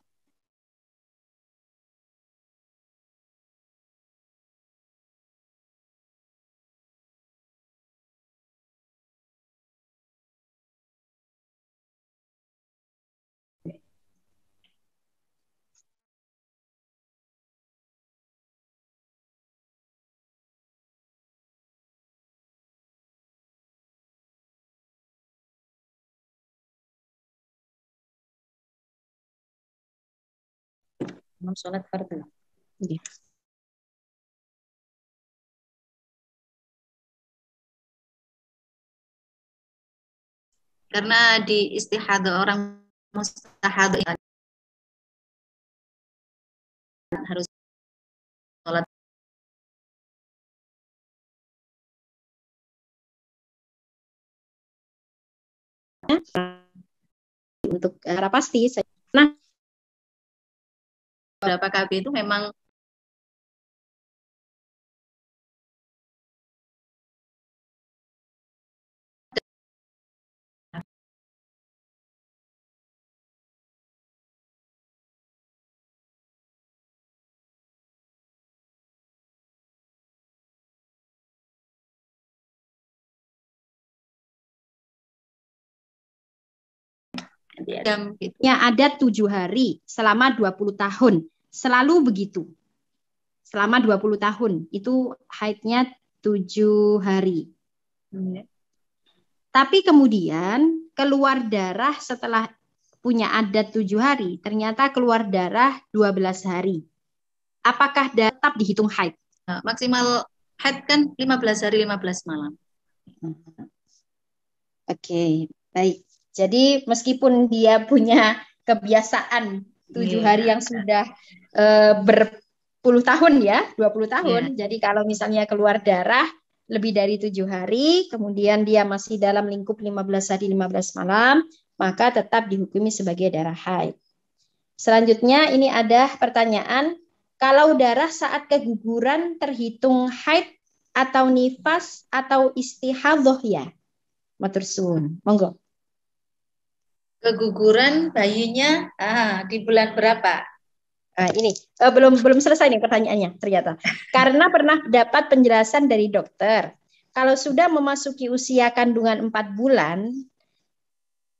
sholat fardu? Ya. Karena di istihadah orang mustahadah harus sholat. Untuk secara pasti, nah beberapa KB itu memang ada 7 hari selama 20 tahun. Selalu begitu. Selama 20 tahun. Itu haidnya 7 hari. Tapi kemudian keluar darah setelah punya adat 7 hari. Ternyata keluar darah 12 hari. Apakah tetap dihitung haid? Maksimal haid kan 15 hari 15 malam. Oke, baik. Jadi meskipun dia punya kebiasaan 7 hari yang sudah berpuluh tahun ya, 20 tahun. Jadi kalau misalnya keluar darah lebih dari 7 hari, kemudian dia masih dalam lingkup 15 hari 15 malam, maka tetap dihukumi sebagai darah haid. Selanjutnya ini ada pertanyaan, kalau darah saat keguguran terhitung haid atau nifas atau istihadhah ya? Matur suwun. Monggo. Keguguran bayinya di bulan berapa? Nah, ini belum selesai nih pertanyaannya ternyata. Karena pernah dapat penjelasan dari dokter, kalau sudah memasuki usia kandungan 4 bulan,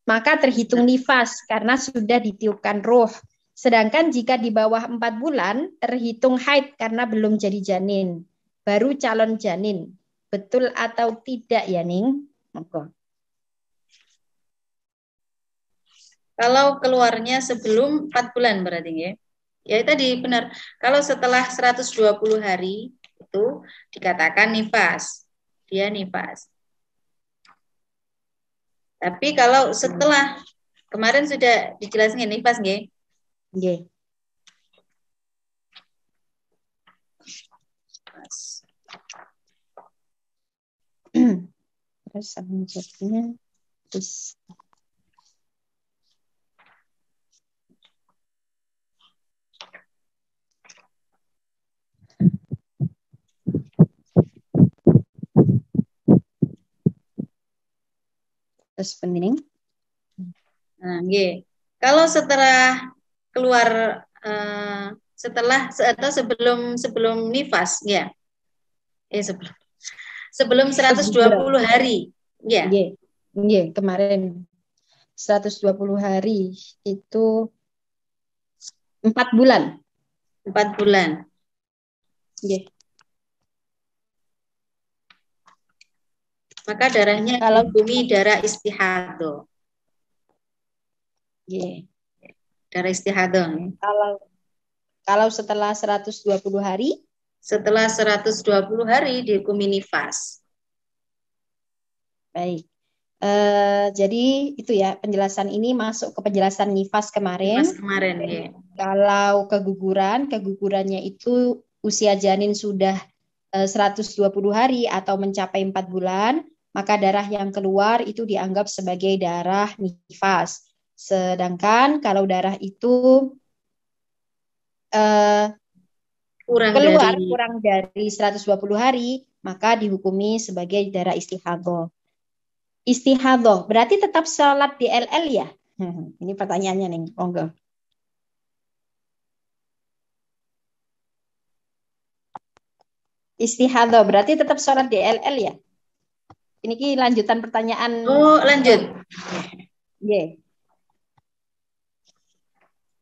maka terhitung nifas karena sudah ditiupkan ruh. Sedangkan jika di bawah 4 bulan, terhitung haid karena belum jadi janin. Baru calon janin. Betul atau tidak ya, Ning? Monggo. Kalau keluarnya sebelum 4 bulan berarti ya. Ya tadi benar. Kalau setelah 120 hari itu dikatakan nifas. Dia nifas. Tapi kalau setelah kemarin sudah dijelaskan nifas nggih? Nggih. Terus selanjutnya terus penting. Nah, kalau setelah keluar setelah atau sebelum nifas ya. Sebelum 120 hari. Ya. Nggih, kemarin 120 hari itu 4 bulan. 4 bulan. Nggih. Maka darahnya dihukumi darah istihadhah. Darah istihadhah. Kalau setelah 120 hari? Setelah 120 hari dihukumi nifas. Baik. Jadi itu ya penjelasan ini masuk ke penjelasan nifas kemarin. Nifas kemarin ya. Kalau kegugurannya itu usia janin sudah 120 hari atau mencapai 4 bulan, maka darah yang keluar itu dianggap sebagai darah nifas. Sedangkan kalau darah itu kurang dari 120 hari, maka dihukumi sebagai darah istihadhah. Istihadhah berarti tetap sholat di LL ya? Ini pertanyaannya nih, monggo. Istihadhah berarti tetap sholat di LL ya? Ini lanjutan pertanyaan. Oh, lanjut.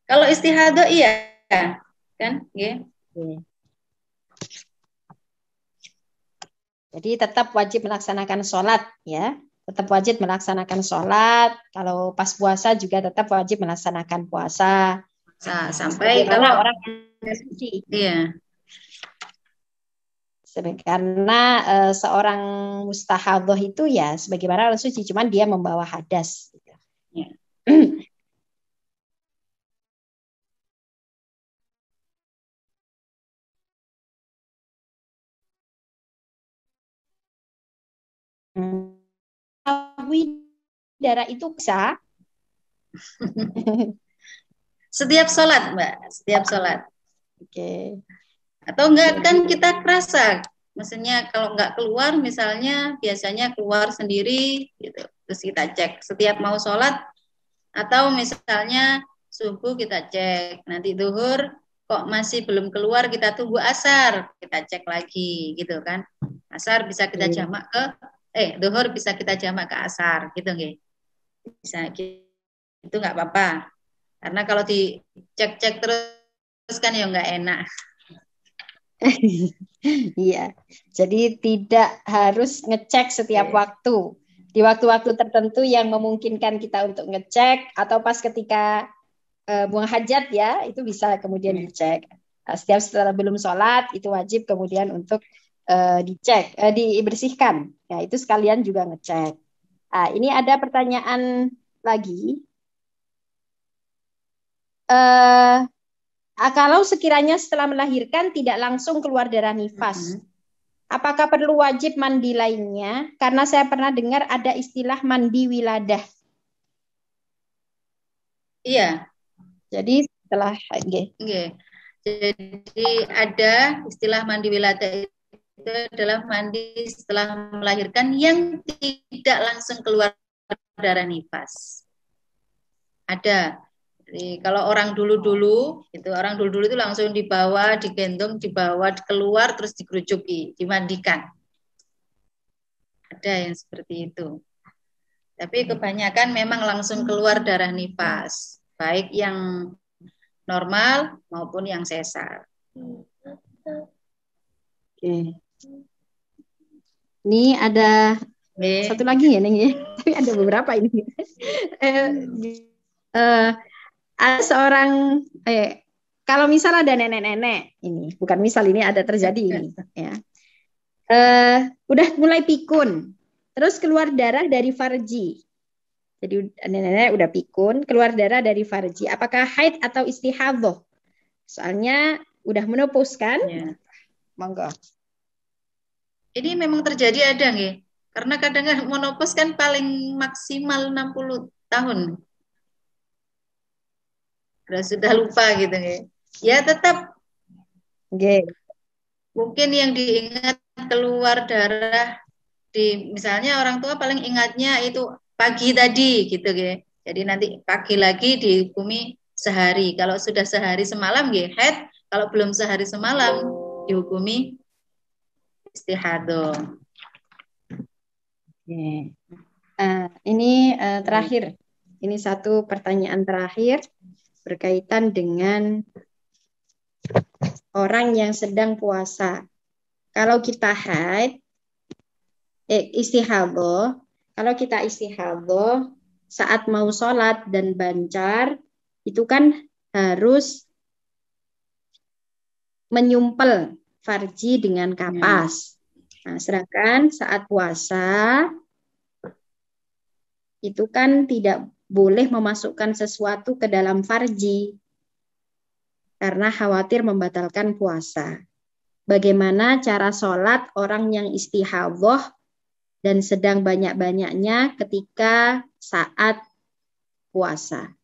Kalau istihadhah iya, kan? Jadi tetap wajib melaksanakan sholat ya. Tetap wajib melaksanakan sholat. Kalau pas puasa juga tetap wajib melaksanakan puasa. Sampai kalau orang yang suci. Iya. Karena seorang mustahadhah itu ya sebagaimana orang suci, cuman dia membawa hadas. Ya. Darah itu bisa setiap sholat, Mbak, setiap sholat. Oke. Atau enggak kan kita kerasa, maksudnya kalau enggak keluar, misalnya biasanya keluar sendiri, gitu. Terus kita cek setiap mau sholat, atau misalnya subuh kita cek, nanti zuhur kok masih belum keluar, kita tunggu asar, kita cek lagi, gitu kan? Asar bisa kita jamak ke zuhur bisa kita jamak ke asar, gitu nggih. Bisa itu nggak apa-apa. Karena kalau dicek-cek terus kan ya nggak enak. Iya. Jadi tidak harus ngecek setiap waktu. Di waktu-waktu tertentu yang memungkinkan kita untuk ngecek atau pas ketika buang hajat ya, itu bisa kemudian dicek. Setiap setelah belum sholat itu wajib kemudian untuk dicek, dibersihkan. Ya, itu sekalian juga ngecek. Ini ada pertanyaan lagi. Kalau sekiranya setelah melahirkan tidak langsung keluar darah nifas, apakah perlu wajib mandi lainnya? Karena saya pernah dengar ada istilah mandi wiladah. Iya. Jadi setelah Jadi ada istilah mandi wiladah itu adalah mandi setelah melahirkan yang tidak langsung keluar darah nifas. Ada. Jadi kalau orang dulu-dulu itu langsung dibawa, digendong, dibawa keluar terus dikerucuki, dimandikan. Ada yang seperti itu. Tapi kebanyakan memang langsung keluar darah nifas, baik yang normal maupun yang sesar. Oke. Ini ada satu lagi ya, Neng ya. Tapi ada beberapa ini. Ada seorang kalau misal ada nenek-nenek ini, bukan misal, ini ada terjadi ini ya. Udah mulai pikun, terus keluar darah dari farji. Jadi nenek-nenek udah pikun, keluar darah dari farji. Apakah haid atau istihadhah? Soalnya udah menopause kan? Ya. Monggo. Ini memang terjadi ada nggih? Karena kadang menopause kan paling maksimal 60 tahun. Sudah lupa gitu nggih. Ya tetap. Okay. Mungkin yang diingat keluar darah di misalnya orang tua paling ingatnya itu pagi tadi gitu nggih. Jadi nanti pagi lagi dihukumi sehari. Kalau sudah sehari semalam nggih haid, kalau belum sehari semalam dihukumi istihadhah. Okay. Ini terakhir. Ini satu pertanyaan terakhir berkaitan dengan orang yang sedang puasa. Kalau kita haid, istihadhah, kalau kita istihadhah saat mau sholat dan bancar, itu kan harus menyumpel farji dengan kapas. Nah, sedangkan saat puasa itu kan tidak boleh memasukkan sesuatu ke dalam farji karena khawatir membatalkan puasa. Bagaimana cara sholat orang yang istihadhah dan sedang banyak-banyaknya ketika saat puasa?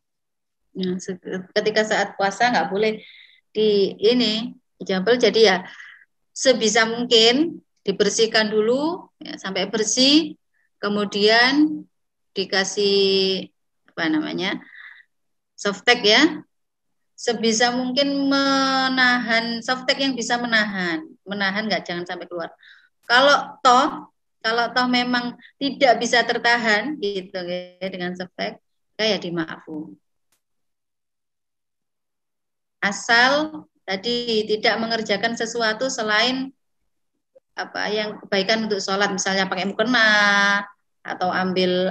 Ketika saat puasa nggak boleh dijambel, jadi ya sebisa mungkin dibersihkan dulu ya, sampai bersih, kemudian dikasih softtek ya, sebisa mungkin menahan, softtek yang bisa menahan nggak, jangan sampai keluar. Kalau toh memang tidak bisa tertahan gitu ya, dengan softtek kayak dimaafu. Asal tadi tidak mengerjakan sesuatu selain yang kebaikan untuk sholat, misalnya pakai mukena atau ambil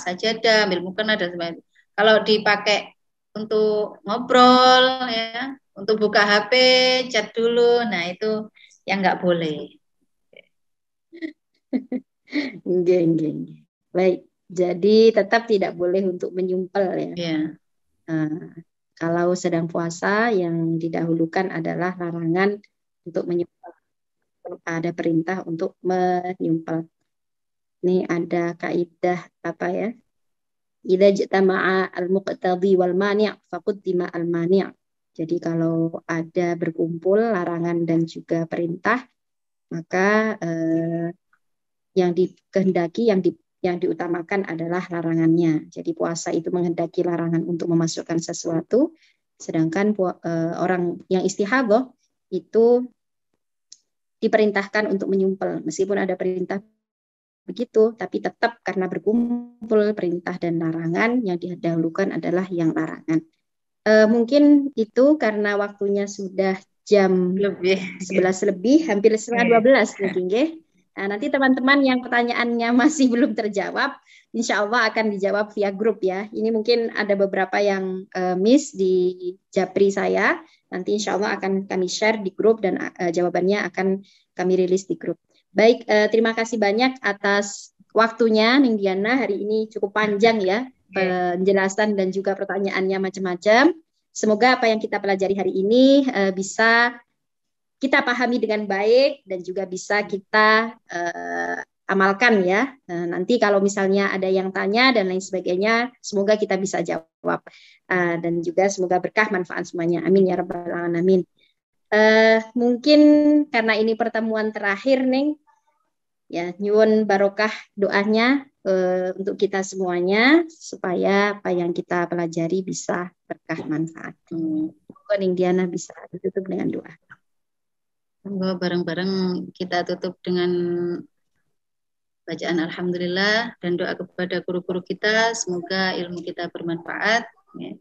sajadah, ambil mukena dan sebagainya. Kalau dipakai untuk ngobrol ya, untuk buka HP, chat dulu, nah itu yang nggak boleh. Baik, jadi tetap tidak boleh untuk menyumpel ya. Yeah. Kalau sedang puasa yang didahulukan adalah larangan untuk menyumpel. Ada perintah untuk menyumpel. Ini ada kaidah ya? Idza jtama'a al-muqtadhi wal mani' faqaddima al-mani'. Jadi kalau ada berkumpul larangan dan juga perintah, maka yang dikehendaki, yang diutamakan adalah larangannya. Jadi puasa itu menghendaki larangan untuk memasukkan sesuatu, sedangkan orang yang istihadhah itu diperintahkan untuk menyumpel. Meskipun ada perintah begitu, tapi tetap karena berkumpul perintah dan larangan, yang didahulukan adalah yang larangan. Mungkin itu karena waktunya sudah jam 11 lebih, hampir setengah 12 mungkin ya. Nah, nanti teman-teman yang pertanyaannya masih belum terjawab, insya Allah akan dijawab via grup ya. Ini mungkin ada beberapa yang miss di japri saya. Nanti insya Allah akan kami share di grup dan jawabannya akan kami rilis di grup. Baik, terima kasih banyak atas waktunya Ning Diana hari ini cukup panjang ya, penjelasan dan juga pertanyaannya macam-macam. Semoga apa yang kita pelajari hari ini bisa kita pahami dengan baik dan juga bisa kita amalkan ya. Nanti kalau misalnya ada yang tanya dan lain sebagainya, semoga kita bisa jawab. Dan juga semoga berkah manfaat semuanya. Amin ya rabbal alamin. Mungkin karena ini pertemuan terakhir Neng, ya nyuwun barokah doanya untuk kita semuanya supaya apa yang kita pelajari bisa berkah manfaat. Semoga Neng Diana bisa ditutup dengan doa. Semoga bareng-bareng kita tutup dengan bacaan Alhamdulillah dan doa kepada guru-guru kita, semoga ilmu kita bermanfaat ya.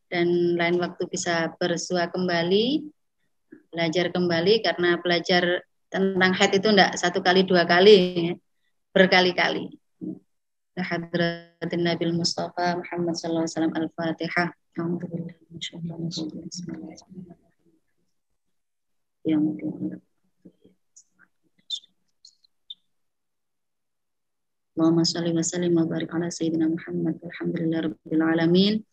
Dan lain waktu bisa bersua kembali, belajar kembali, karena belajar tentang haid itu enggak 1 kali 2 kali ya. Berkali-kali. Hadratin Nabil Mustafa Muhammad sallallahu alaihi wasallam. Al-Fatihah. Allahumma salli wa sallim wa barik ala sayyidina Muhammad walhamdulillahi rabbil alamin.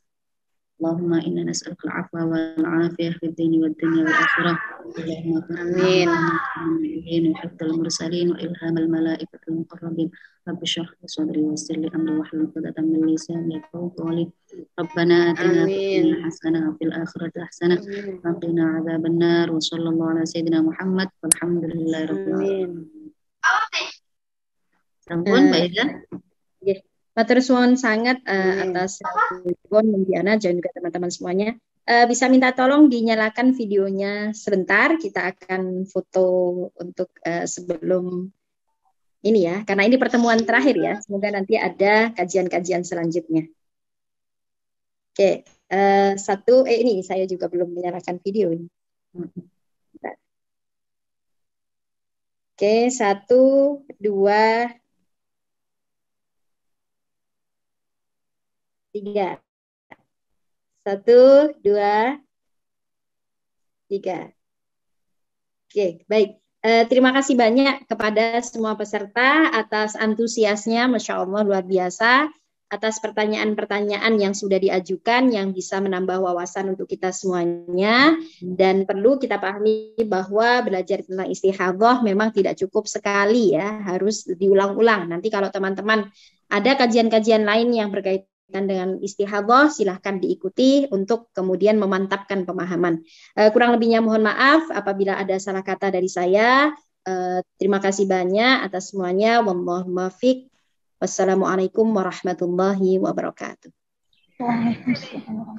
Allahumma inna nas'aluka al-'afwa wal 'afiyah fid dini wad dunya wal akhirah. Amin. Wa hifdzal mursalin wa ilhamal malaikatil muqarrabin. Rabbi shrah li sadri wa yassir li amri wahlul 'uqdatam min lisani yafqahu qawli. Rabbana atina fid dunya hasanah wa fil akhirati hasanah wa qina 'adzabannar. Wa sallallahu ala sayyidina Muhammad walhamdulillahi rabbil alamin. Sampun Mbak Ida. Matur suwun sangat atas Neng Diana dan juga teman-teman semuanya. Bisa minta tolong dinyalakan videonya sebentar. Kita akan foto untuk sebelum ini ya, karena ini pertemuan terakhir ya. Semoga nanti ada kajian-kajian selanjutnya. Oke, ini saya juga belum menyalakan video ini. Oke, 1, 2, 3. 1, 2, 3. Oke, baik. Terima kasih banyak kepada semua peserta atas antusiasnya, Masya Allah luar biasa, atas pertanyaan-pertanyaan yang sudah diajukan yang bisa menambah wawasan untuk kita semuanya. Dan perlu kita pahami bahwa belajar tentang istihadhah memang tidak cukup sekali ya, harus diulang-ulang. Nanti kalau teman-teman ada kajian-kajian lain yang berkaitan dengan istihadhah, silahkan diikuti untuk kemudian memantapkan pemahaman. Kurang lebihnya mohon maaf apabila ada salah kata dari saya. Terima kasih banyak atas semuanya. Wallahu muwaffiq. Wassalamualaikum warahmatullahi wabarakatuh. Waalaikumsalam.